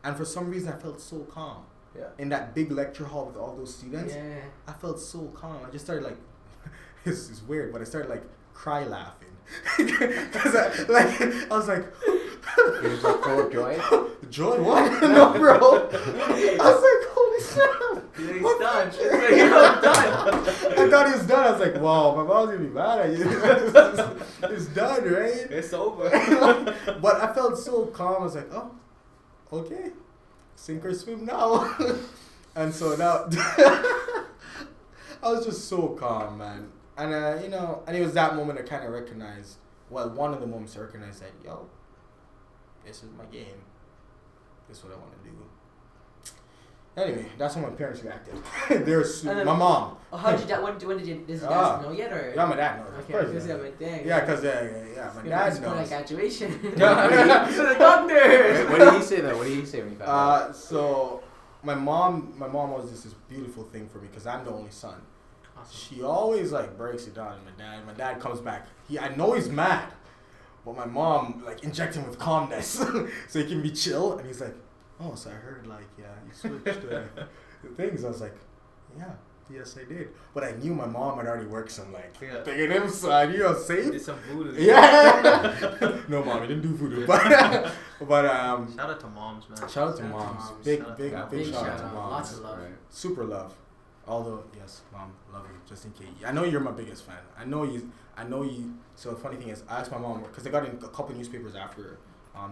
And for some reason I felt so calm. Yeah. In that big lecture hall with all those students. Yeah. I felt so calm. I just started it's weird, but I started like cry laughing because I was like, It was like full of joy. joy, what? No, bro. I was like, holy snap. He's done. He's done. I thought he was done. I was like, wow, my mom's gonna be mad at you. It's done, right? It's over. But I felt so calm. I was like, oh, okay, sink or swim now. And so now, I was just so calm, man. And and it was that moment I kind of recognized. Well, one of the moments I recognized that, yo, this is my game. This is what I want to do. Anyway, that's how my parents reacted. My mom. Oh, how did your dad? When did you? Does your dad know yet, or? Yeah, my dad knows. Okay, because I'm like, dang. Yeah, because my dad knows. Like graduation. To the doctor. What did he say though? What did he say when he found out? So my mom was just this beautiful thing for me because I'm the only son. Awesome. She always like breaks it down. My dad comes back. I know he's mad, but my mom like injects him with calmness so he can be chill. And he's like, oh, so I heard like you switched the things. I was like, yes I did. But I knew my mom had already worked some like thinking him, so I knew I was safe. Did some voodoo. Yeah. No, mom, I didn't do voodoo. But shout out to moms, man. Shout out to moms. Big shout out to moms. Lots of love. Right. Super love. Although, yes, mom, love you. Just in case, I know you're my biggest fan. I know you. So the funny thing is, I asked my mom because they got in a couple newspapers after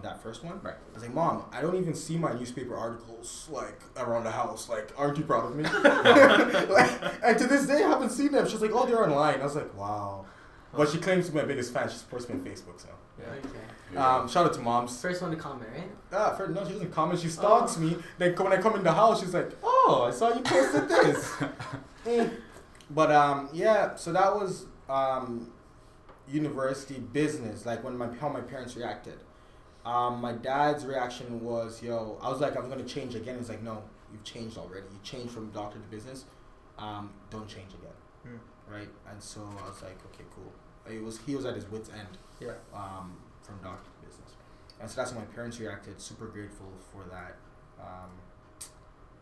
that first one. Right. I was like, Mom, I don't even see my newspaper articles like around the house. Like, aren't you proud of me? And to this day, I haven't seen them. She's like, oh, they're online. I was like, wow. But she claims to be my biggest fan. She supports me on Facebook, so. Yeah. Okay. Shout out to moms. First one to comment, right? No, she doesn't comment. She stalks me. Then when I come in the house, she's like, "Oh, I saw you posted this." But yeah. So that was university business. Like how my parents reacted. My dad's reaction was, "Yo," I was like, "I'm gonna change again." He's like, "No, you've changed already. You changed from doctor to business. Don't change again." Right. And so I was like, "Okay, cool." He was at his wit's end. Yeah. From doctor to business. And so that's how my parents reacted. Super grateful for that.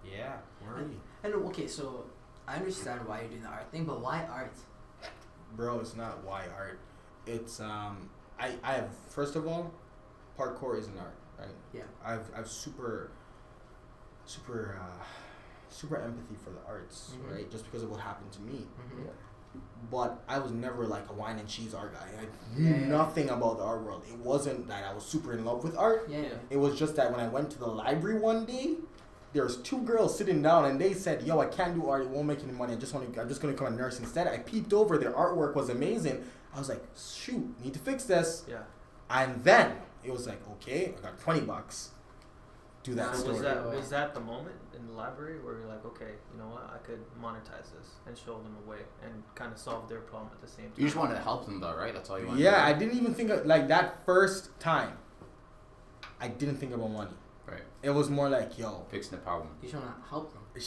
Yeah, worry. And okay, so I understand why you're doing the art thing, but why art? Bro, it's not why art. It's I have, first of all, parkour is an art, right? Yeah. I've super empathy for the arts, right? Just because of what happened to me. Mm-hmm. Yeah. But I was never like a wine and cheese art guy. I knew nothing about the art world. It wasn't that I was super in love with art. Yeah. It was just that when I went to the library one day, there was two girls sitting down and they said, "Yo, I can't do art. It won't make any money. I'm just gonna become a nurse instead." I peeped over. Their artwork was amazing. I was like, "Shoot, need to fix this." Yeah. And then it was like, okay, I got $20. Do that So story. was that the moment in the library where you're like, okay, you know what, I could monetize this and show them a way and kind of solve their problem at the same time? You just wanted to help them though, right? That's all you wanted. Yeah, I didn't even think of, like that first time. I didn't think about money. Right. It was more like, yo, Fixing the problem. You just want to help them. You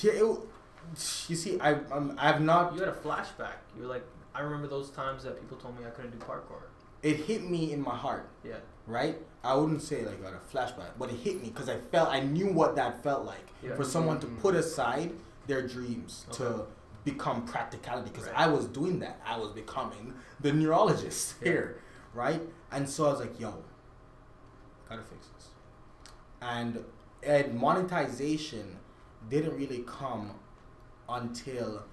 see, I've not. You had a flashback. You were like, I remember those times that people told me I couldn't do parkour. It hit me in my heart. Yeah. Right? I wouldn't say like I got a flashback, but it hit me because I knew what that felt like for someone to put aside their dreams to become practicality. Because I was doing that. I was becoming the neurologist here, right? And so I was like, yo, gotta fix this. And monetization didn't really come until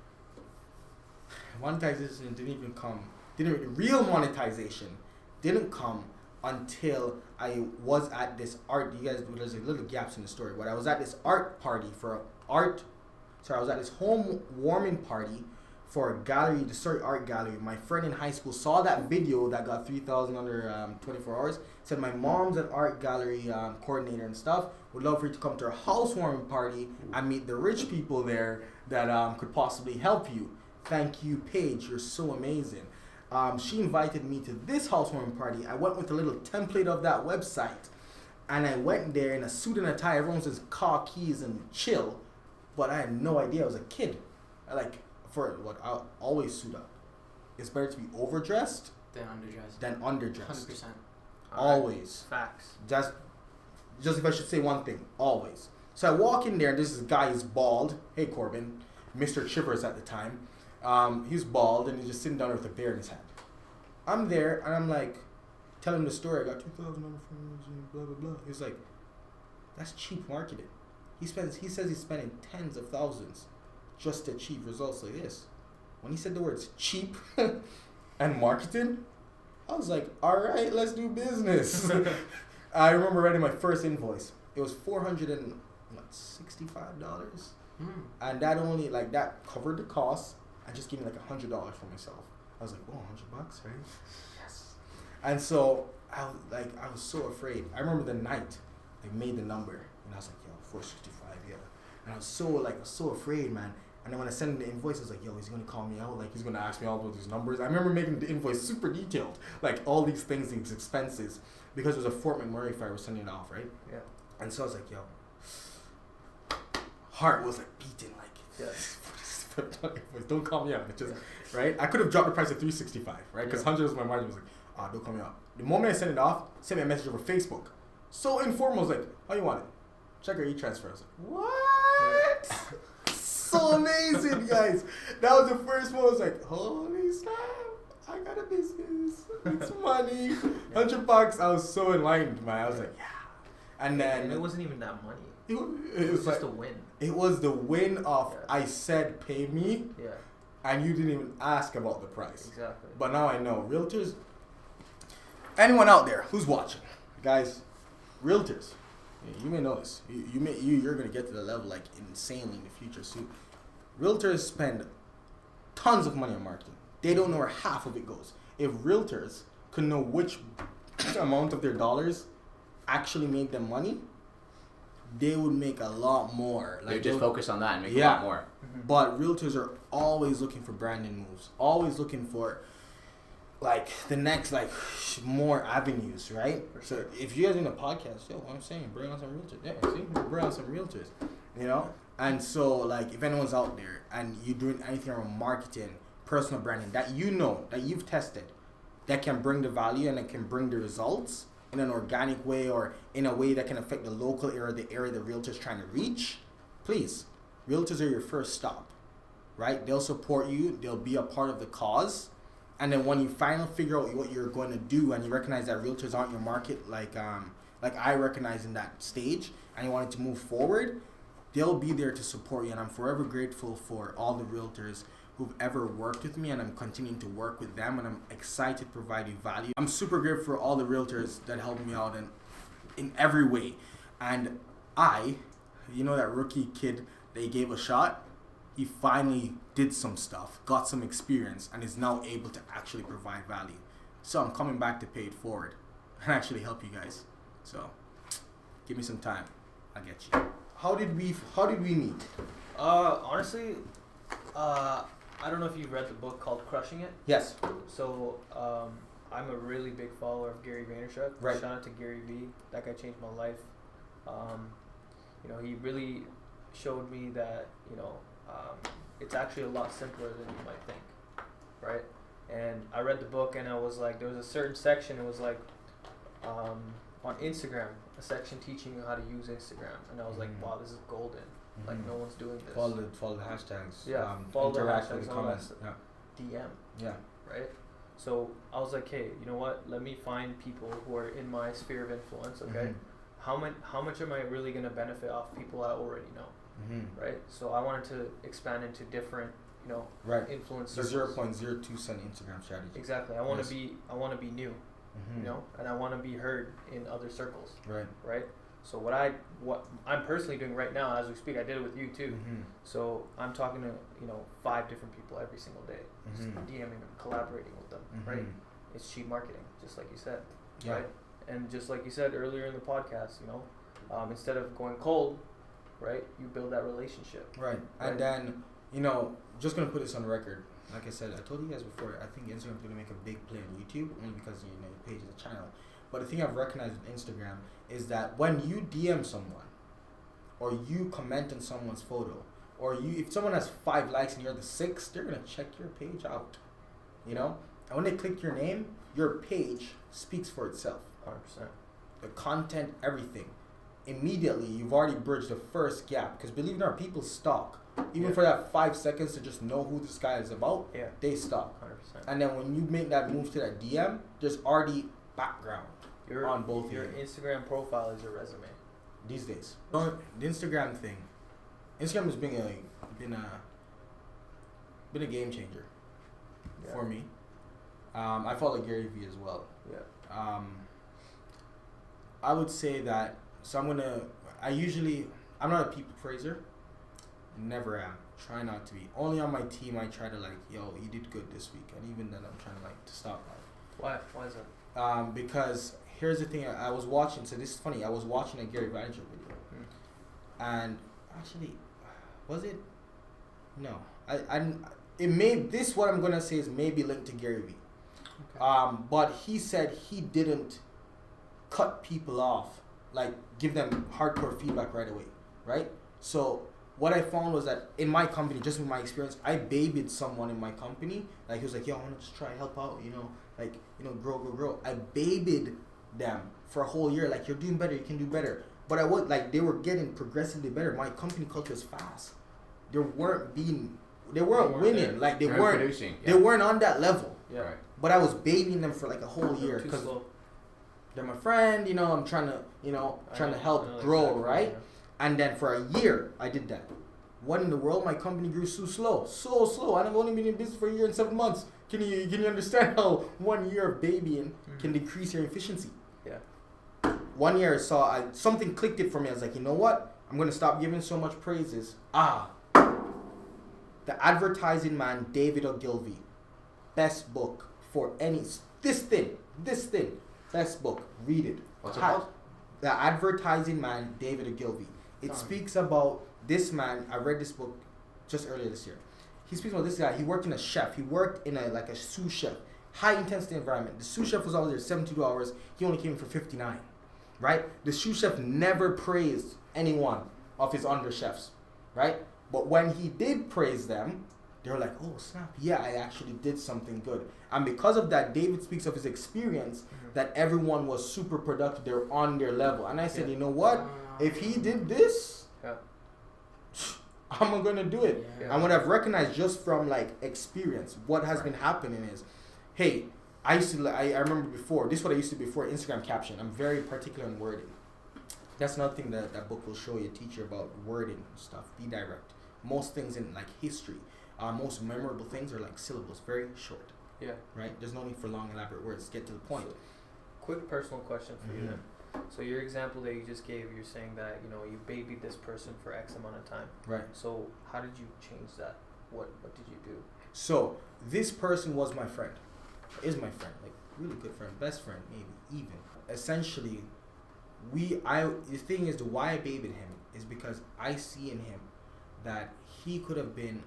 real monetization didn't come until I was at this art. You guys, there's a little gaps in the story, but I was at this I was at this home warming party for a gallery, the Surrey Art Gallery. My friend in high school saw that video that got 3,000 under 24 hours. Said my mom's an art gallery coordinator and stuff. Would love for you to come to her housewarming party and meet the rich people there that could possibly help you. Thank you, Paige. You're so amazing. She invited me to this housewarming party. I went with a little template of that website. And I went there in a suit and a tie. Everyone was car keys and chill. But I had no idea. I was a kid. I always suit up. It's better to be overdressed than underdressed. 100%. 100%. Always. Facts. Just if I should say one thing, always. So I walk in there, and this guy is bald. Hey, Corbin. Mr. Chivers at the time. He's bald and he's just sitting down with a beer in his hand. I'm there and I'm like, telling him the story. I got 2,000 on the blah blah blah. He's like, that's cheap marketing. He says he's spending tens of thousands just to achieve results like this. When he said the words cheap and marketing, I was like, all right, let's do business. I remember writing my first invoice. It was $465, and that only that covered the cost. I just gave me like $100 for myself. I was like, oh, $100, right? Yes. And so I was so afraid. I remember the night I made the number, and I was like, yo, 465, yeah. And I was so afraid, man. And then when I sent him the invoice, I was like, yo, he's gonna call me out, like he's gonna ask me all about these numbers. I remember making the invoice super detailed, like all these things, these expenses, because it was a Fort McMurray fire was sending it off, right? Yeah. And so I was like, yo, heart was like beating, like, yeah. Don't call me out. It's just, right? I could have dropped the price to 365, right? Because 100 was my margin. Was like, don't call me out. The moment I sent it off, sent me a message over Facebook. So informal, I was like, how you want it? Check your e-transfer. I was like, what? So amazing, guys. That was the first one. I was like, holy snap, I got a business. It's money. $100. I was so enlightened, man. I was like, yeah. And then and it wasn't even that money. It was just a win. It was the win of I said pay me. Yeah. And you didn't even ask about the price. Exactly. But now I know. Realtors, anyone out there who's watching, guys, realtors, you may know this. You're gonna get to the level like insanely in the future soon. Realtors spend tons of money on marketing. They don't know where half of it goes. If realtors could know which amount of their dollars actually made them money, they would make a lot more. Like they just focus on that and make a lot more. Mm-hmm. But realtors are always looking for branding moves. Always looking for like the next more avenues, right? So if you guys in a podcast, I'm saying bring on some realtors. Yeah, see, bring on some realtors, you know. And so like if anyone's out there and you're doing anything around marketing, personal branding that you know that you've tested, that can bring the value and it can bring the results in an organic way or in a way that can affect the local area, the area the realtor's trying to reach, please, realtors are your first stop, right? They'll support you. They'll be a part of the cause. And then when you finally figure out what you're going to do and you recognize that realtors aren't your market, like I recognize in that stage, and you wanted to move forward, they'll be there to support you. And I'm forever grateful for all the realtors who've ever worked with me, and I'm continuing to work with them, and I'm excited to provide you value. I'm super grateful for all the realtors that helped me out in every way. And that rookie kid they gave a shot, he finally did some stuff, got some experience, and is now able to actually provide value. So I'm coming back to pay it forward and actually help you guys. So give me some time, I'll get you. How did we meet? Honestly, I don't know if you've read the book called Crushing It. Yes. So I'm a really big follower of Gary Vaynerchuk. Right. Shout out to Gary V. That guy changed my life. He really showed me that it's actually a lot simpler than you might think, right? And I read the book and I was like, there was a certain section. It was like on Instagram, a section teaching you how to use Instagram, and I was like, wow, this is golden. Like no one's doing this. Follow the hashtags. Yeah, follow the interact hashtags, with the comments. Yeah. DM. Yeah. Right? So I was like, hey, you know what? Let me find people who are in my sphere of influence, okay? Mm-hmm. How much am I really going to benefit off people I already know? Mm-hmm. Right? So I wanted to expand into different, influence circles. 0.02 cent Instagram strategy. Exactly. I want to be new, and I want to be heard in other circles. Right. Right? So what I'm personally doing right now as we speak, I did it with you too. Mm-hmm. So I'm talking to 5 different people every single day, just DMing them, collaborating with them. Right? It's cheap marketing, just like you said. Yeah. Right? And just like you said earlier in the podcast, instead of going cold, right, you build that relationship. Right. And then just gonna put this on record. Like I said, I told you guys before, I think Instagram's gonna make a big play on YouTube only because your page is a channel. But the thing I've recognized with Instagram is that when you DM someone, or you comment on someone's photo, or if someone has 5 likes and you're the 6th, they're gonna check your page out. And when they click your name, your page speaks for itself. 100%. The content, everything. Immediately, you've already bridged the first gap. Because believe it or not, people stalk. even for that 5 seconds to just know who this guy is about, they stop. 100%. And then when you make that move to that DM, there's already background on both. Your Instagram profile is your resume these days. The Instagram thing, Instagram has been a game changer for me. I follow Gary Vee as well. Yeah. I would say that. So I'm not a people praiser. Never am. Try not to be. Only on my team I try to like, yo, you did good this week, and even then I'm trying to like to stop that. Why? Why is that? Because here's the thing. I was watching. So this is funny. I was watching a Gary Vaynerchuk video, and actually, was it? No. What I'm gonna say is maybe linked to Gary Vee. Okay. But he said he didn't cut people off, like give them hardcore feedback right away, right? So what I found was that in my company, just with my experience, I babied someone in my company. Like he was like, yo, I want to just try help out, grow. I babied them for a whole year. Like, you're doing better, you can do better. But they were getting progressively better. My company culture is fast. They weren't winning. Like they weren't producing. Yeah. They weren't on that level. Yeah. Right. But I was babying them for like a whole year because they're my friend. I'm trying to help grow, exactly, right? Yeah. And then for a year, I did that. What in the world? My company grew so slow. And I've only been in business for a year and 7 months. Can you understand how 1 year of babying can decrease your efficiency? Yeah. 1 year something clicked it for me. I was like, you know what? I'm gonna stop giving so much praises. The Advertising Man, David Ogilvy, best book for this thing, best book. Read it. What's it called? The Advertising Man, David Ogilvy. It speaks about this man. I read this book just earlier this year. He speaks about this guy. He worked in a sous chef, high intensity environment. The sous chef was always there 72 hours. He only came in for 59, right? The sous chef never praised any one of his under chefs, right? But when he did praise them, they were like, oh snap, yeah, I actually did something good. And because of that, David speaks of his experience that everyone was super productive. They were on their level. And I said, you know what? If he did this, I'm going to do it. Yeah. And what I've recognized just from like experience, what has been happening is, hey, I remember before, this is what I used to before Instagram caption. I'm very particular in wording. That's another thing that book will show you, teach you about wording stuff. Be direct. Most things in like history, most memorable things are like syllables, very short. Yeah. Right? There's no need for long, elaborate words. Get to the point. So, quick personal question for you then. So your example that you just gave, you're saying that, you babied this person for X amount of time. Right. So how did you change that? What did you do? So this person was my friend. Is my friend. Like, really good friend. Best friend, maybe, even. Essentially, the thing is, why I babied him is because I see in him that he could have been,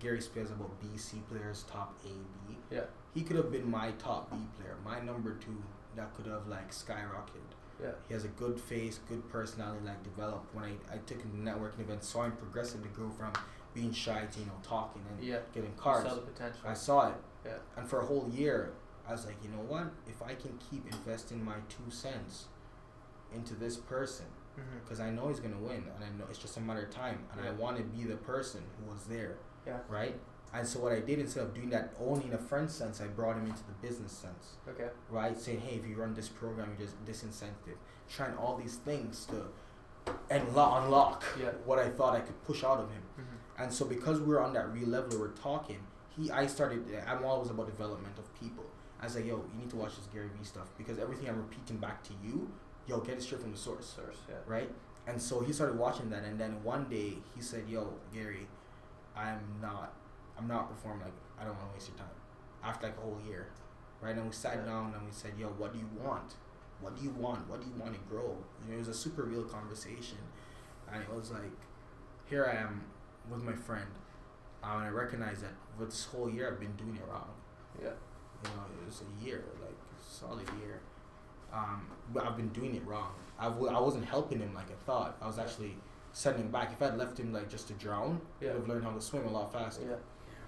Gary speaks about B, C players, top A, B. Yeah. He could have been my top B player, my number 2 that could have like skyrocketed. Yeah. He has a good face, good personality, like developed. When I took him to networking events, saw him progressively go from being shy to talking and getting cards. You saw the potential. I saw it. Yeah. And for a whole year, I was like, you know what? If I can keep investing my 2 cents into this person, because I know he's gonna win, and I know it's just a matter of time, and I want to be the person who was there, right? And so what I did, instead of doing that only in a friend sense, I brought him into the business sense, right? Saying, hey, if you run this program, you just disincentive, trying all these things to unlock what I thought I could push out of him. And so because we're on that real level, we're talking. I'm always about development of people. I was like, yo, you need to watch this Gary Vee stuff, because everything I'm repeating back to you, yo, get it straight from the source, right? And so he started watching that, and then one day he said, yo, Gary, I'm not performing. Like, I don't want to waste your time. After like a whole year, right? And we sat down and we said, yo, what do you want? What do you want? What do you want to grow? It was a super real conversation, and it was like, here I am with my friend, and I recognized that with this whole year I've been doing it wrong. Yeah. It was a year, like a solid year. But I've been doing it wrong. I wasn't helping him like I thought. I was actually setting him back. If I'd left him like just to drown, he'd have learned how to swim a lot faster. Yeah.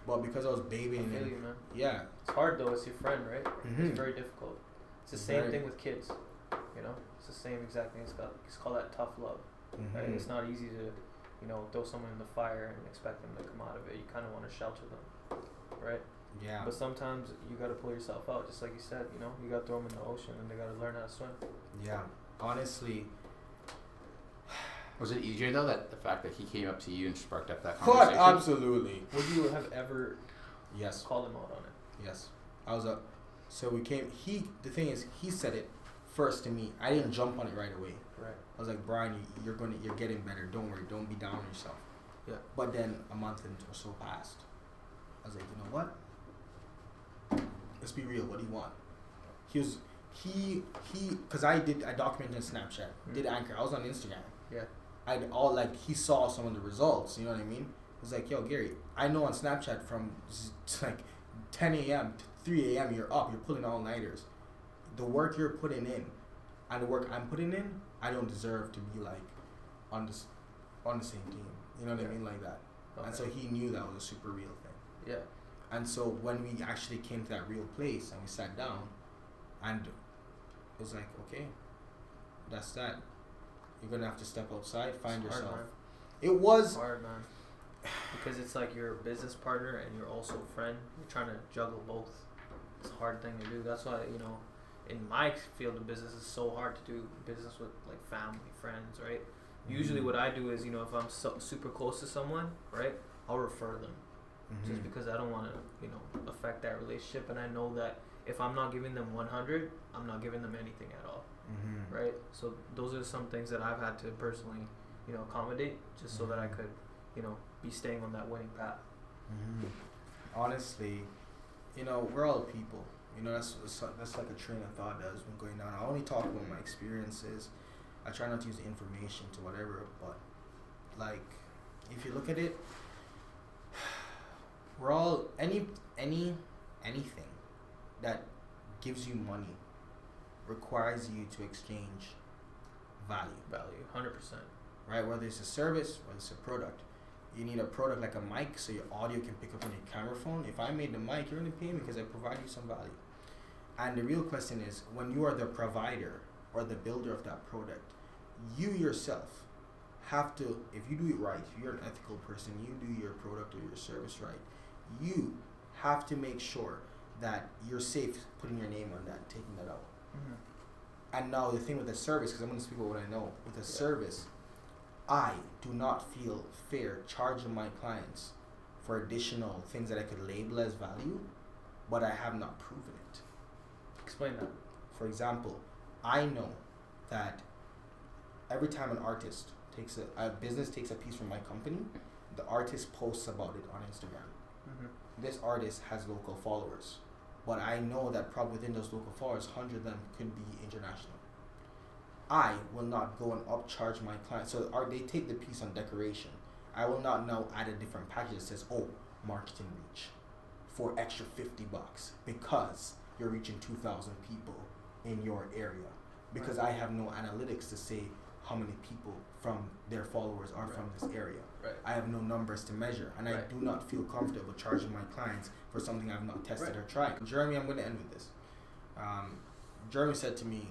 But because I was babying him, man. Yeah. It's hard though. It's your friend, right? It's very difficult. It's the same thing with kids. It's the same exact thing. It's called that tough love. Right? It's not easy to throw someone in the fire and expect them to come out of it. You kind of want to shelter them, right? Yeah. But sometimes you got to pull yourself out, just like you said. You got to throw them in the ocean, and they got to learn how to swim. Yeah. Honestly. Was it easier though, that the fact that he came up to you and sparked up that What? conversation? Absolutely. Would you have ever Yes. called him out on it? Yes. I was up. So we came. The thing is, he said it first to me. I didn't jump on it right away. Right. I was like, Brian, you're getting better. Don't worry. Don't be down on yourself. Yeah. But then a month or so passed. I was like, you know what? Let's be real. What do you want? Because I documented on Snapchat, did Anchor. I was on Instagram. Yeah. He saw some of the results. You know what I mean? He was like, yo, Gary, I know on Snapchat from like 10 a.m. to 3 a.m. you're up. You're pulling all-nighters. The work you're putting in and the work I'm putting in, I don't deserve to be like on the same team. You know what I mean? Like that. Okay. And so he knew that was a super real thing. Yeah. And so when we actually came to that real place and we sat down, and it was like, okay, that's that. You're gonna have to step outside, find It's hard, yourself. man. It was It's hard, man. Because it's like you're a business partner and you're also a friend. You're trying to juggle both. It's a hard thing to do. That's why, in my field of business, it's so hard to do business with like family, friends, right? Usually what I do is, if I'm super close to someone, right, I'll refer them. Just because I don't want to, affect that relationship. And I know that if I'm not giving them 100, I'm not giving them anything at all. Right? So those are some things that I've had to personally, accommodate just so that I could, be staying on that winning path. Honestly, we're all people. That's like a train of thought that has been going down. I only talk about my experiences. I try not to use the information to whatever, but like, if you look at it, we're all anything that gives you money requires you to exchange value. 100%. Right? Whether it's a service, whether it's a product. You need a product like a mic so your audio can pick up on your camera phone. If I made the mic, you're going to pay me because I provide you some value. And the real question is, when you are the provider or the builder of that product, you yourself have to, if you do it right, if you're an ethical person, you do your product or your service right, you have to make sure that you're safe putting your name on that and taking that out. And now the thing with the service, because I'm going to speak about what I know, with a service, I do not feel fair charging my clients for additional things that I could label as value, but I have not proven it. Explain that. For example, I know that every time an artist takes a business takes a piece from my company, the artist posts about it on Instagram. This artist has local followers, but I know that probably within those local followers, 100 of them could be international. I will not go and upcharge my clients. So they take the piece on decoration. I will not now add a different package that says, marketing reach for extra $50 because you're reaching 2,000 people in your area. Because I have no analytics to say how many people from their followers are from this area. Right. I have no numbers to measure, and I do not feel comfortable charging my clients for something I've not tested or tried. Jeremy, I'm going to end with this. Jeremy said to me,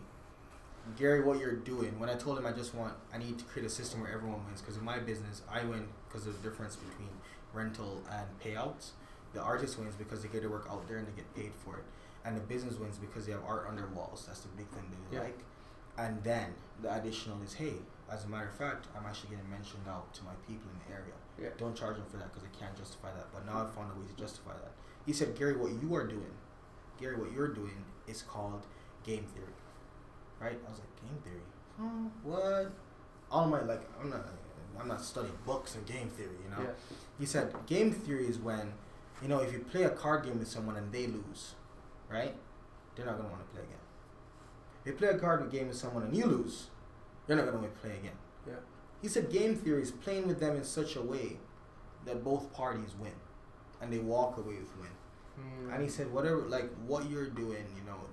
Gary, what you're doing, when I told him I need to create a system where everyone wins, because in my business, I win because of the difference between rental and payouts. The artist wins because they get to work out there and they get paid for it. And the business wins because they have art on their walls. That's the big thing they like. And then the additional is, hey, as a matter of fact, I'm actually getting mentioned out to my people in the area. Yeah. Don't charge them for that because I can't justify that. But now I've found a way to justify that. He said, Gary, what you're doing is called game theory. Right? I was like, game theory? What? All my, I'm not studying books and game theory, Yeah. He said, game theory is when, if you play a card game with someone and they lose, right? They're not going to want to play again. If you play a card game with someone and you lose, you're not going to want to play again. Yeah. He said game theory is playing with them in such a way that both parties win and they walk away with win. And he said, what you're doing,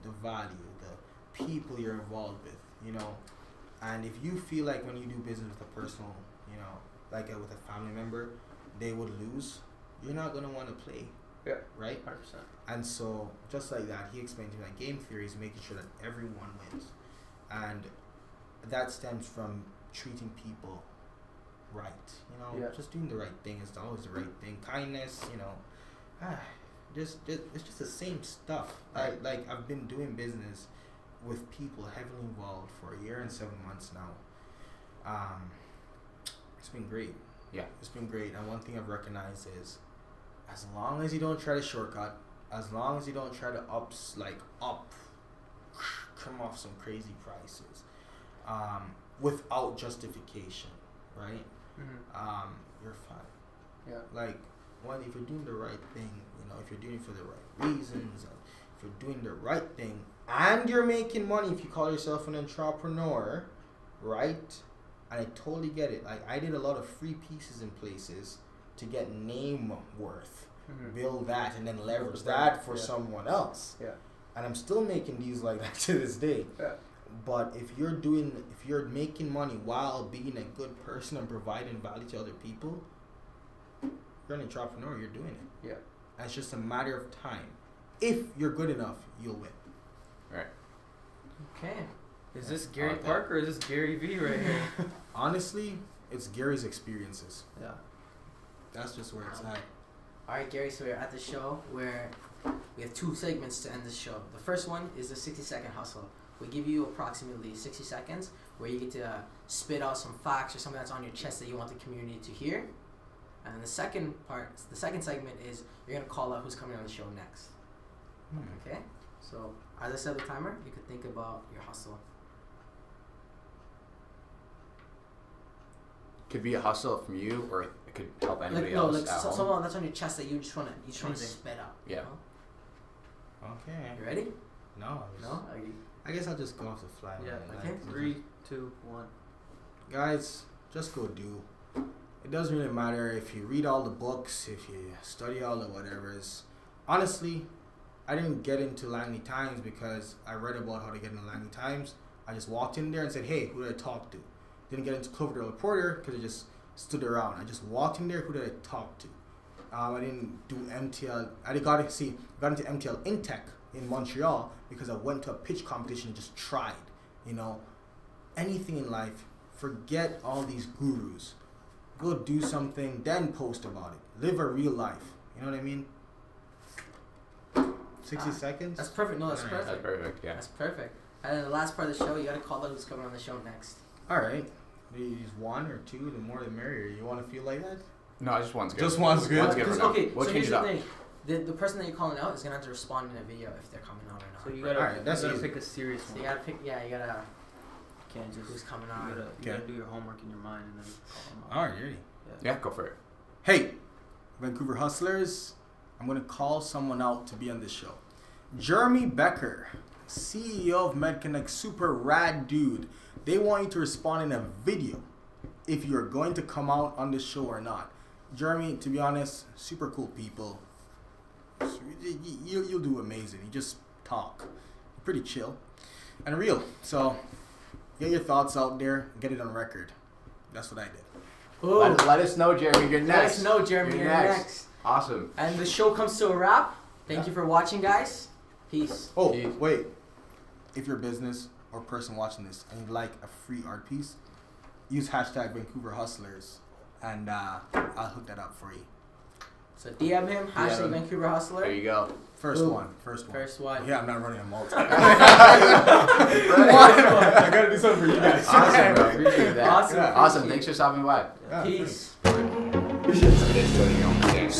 the value, the people you're involved with, and if you feel like when you do business with a personal, with a family member, they would lose, you're not going to want to play. Yeah. Right? 100%. And so, just like that, he explained to me that game theory is making sure that everyone wins. And that stems from treating people right. You know, Yeah. just doing the right thing is always the right thing. Kindness, you know, just it's just the same stuff. Like I've been doing business with people heavily involved for a year and 7 months now. It's been great. Yeah. It's been great. And one thing I've recognized is, as long as you don't try to shortcut, as long as you don't try to come off some crazy prices, without justification, right? Mm-hmm. You're fine. Yeah. Like, if you're doing the right thing, you know, if you're doing it for the right reasons, if you're doing the right thing, and you're making money, if you call yourself an entrepreneur, right? And I totally get it. Like, I did a lot of free pieces in places to get name worth, build that, and then leverage that for someone else. Yeah. And I'm still making these like that to this day. Yeah. But if you're making money while being a good person and providing value to other people, you're an entrepreneur. You're doing it. Yeah. And it's just a matter of time. If you're good enough, you'll win. Right. Okay. Is this Gary Parker or is this Gary V right here? Honestly, it's Gary's experiences. Yeah. That's just where it's at. All right, Gary. So we're at the show where we have 2 segments to end the show. The first one is the 60-second hustle. We give you approximately 60 seconds where you get to spit out some facts or something that's on your chest that you want the community to hear. And then the second segment is you're gonna call out who's coming on the show next. Okay. So as I said, the timer, you could think about your hustle. Could be a hustle from you, or it could help anybody else at home. Someone that's on your chest that you just wanna spit out. Yeah. You know? Okay. You ready? No. I guess I'll just go off the fly. Yeah. Okay. 3, 2, 1. Guys, just go do. It doesn't really matter if you read all the books, if you study all the whatevers. Honestly, I didn't get into Langley Times because I read about how to get into Langley Times. I just walked in there and said, hey, who did I talk to? Didn't get into Cloverdale Reporter because I just stood around. I just walked in there, who did I talk to? I didn't do MTL. I got into MTL Intech in Montreal because I went to a pitch competition and just tried. You know, anything in life, forget all these gurus. Go do something, then post about it. Live a real life. You know what I mean? 60 seconds? That's perfect. No, that's Nice. perfect. That's perfect. Yeah. That's perfect. And then the last part of the show, you gotta call out who's coming on the show next. Alright. Use 1 or 2, the more the merrier. You want to feel like that? No, just one's good. Just one's good? One's good for now. Okay, We'll so change here's it the up. thing. The person that you're calling out is gonna have to respond in a video if they're coming out or not. So you gotta, Alright, that's you gotta easy. pick a serious So one. you gotta pick. Yeah, you gotta. Can't just. Who's coming You on? gotta, you Okay. gotta do your homework in your mind and then call them out. Alright, ready? Yeah, go for it. Hey, Vancouver Hustlers, I'm going to call someone out to be on this show. Jeremy Becker, CEO of MedConnect, super rad dude. They want you to respond in a video if you're going to come out on this show or not. Jeremy, to be honest, super cool people. You'll do amazing. You just talk. Pretty chill and real. So get your thoughts out there, get it on record. That's what I did. Ooh. Let us know, Jeremy. You're next. Let us know, Jeremy. You're next. Awesome. And the show comes to a wrap. Thank you for watching, guys. Peace. Oh, Peace. wait. If you're a business or person watching this and you'd like a free art piece, use hashtag Vancouver Hustlers and I'll hook that up for you. So DM him, hashtag him. Vancouver Hustler. There you go. First Ooh. one. First one. Yeah, I'm not running a multi. One. I gotta do something for you guys. Awesome, bro. Appreciate that. Awesome. Awesome. Thanks for stopping by. Yeah, Peace. Every day starting your own thing.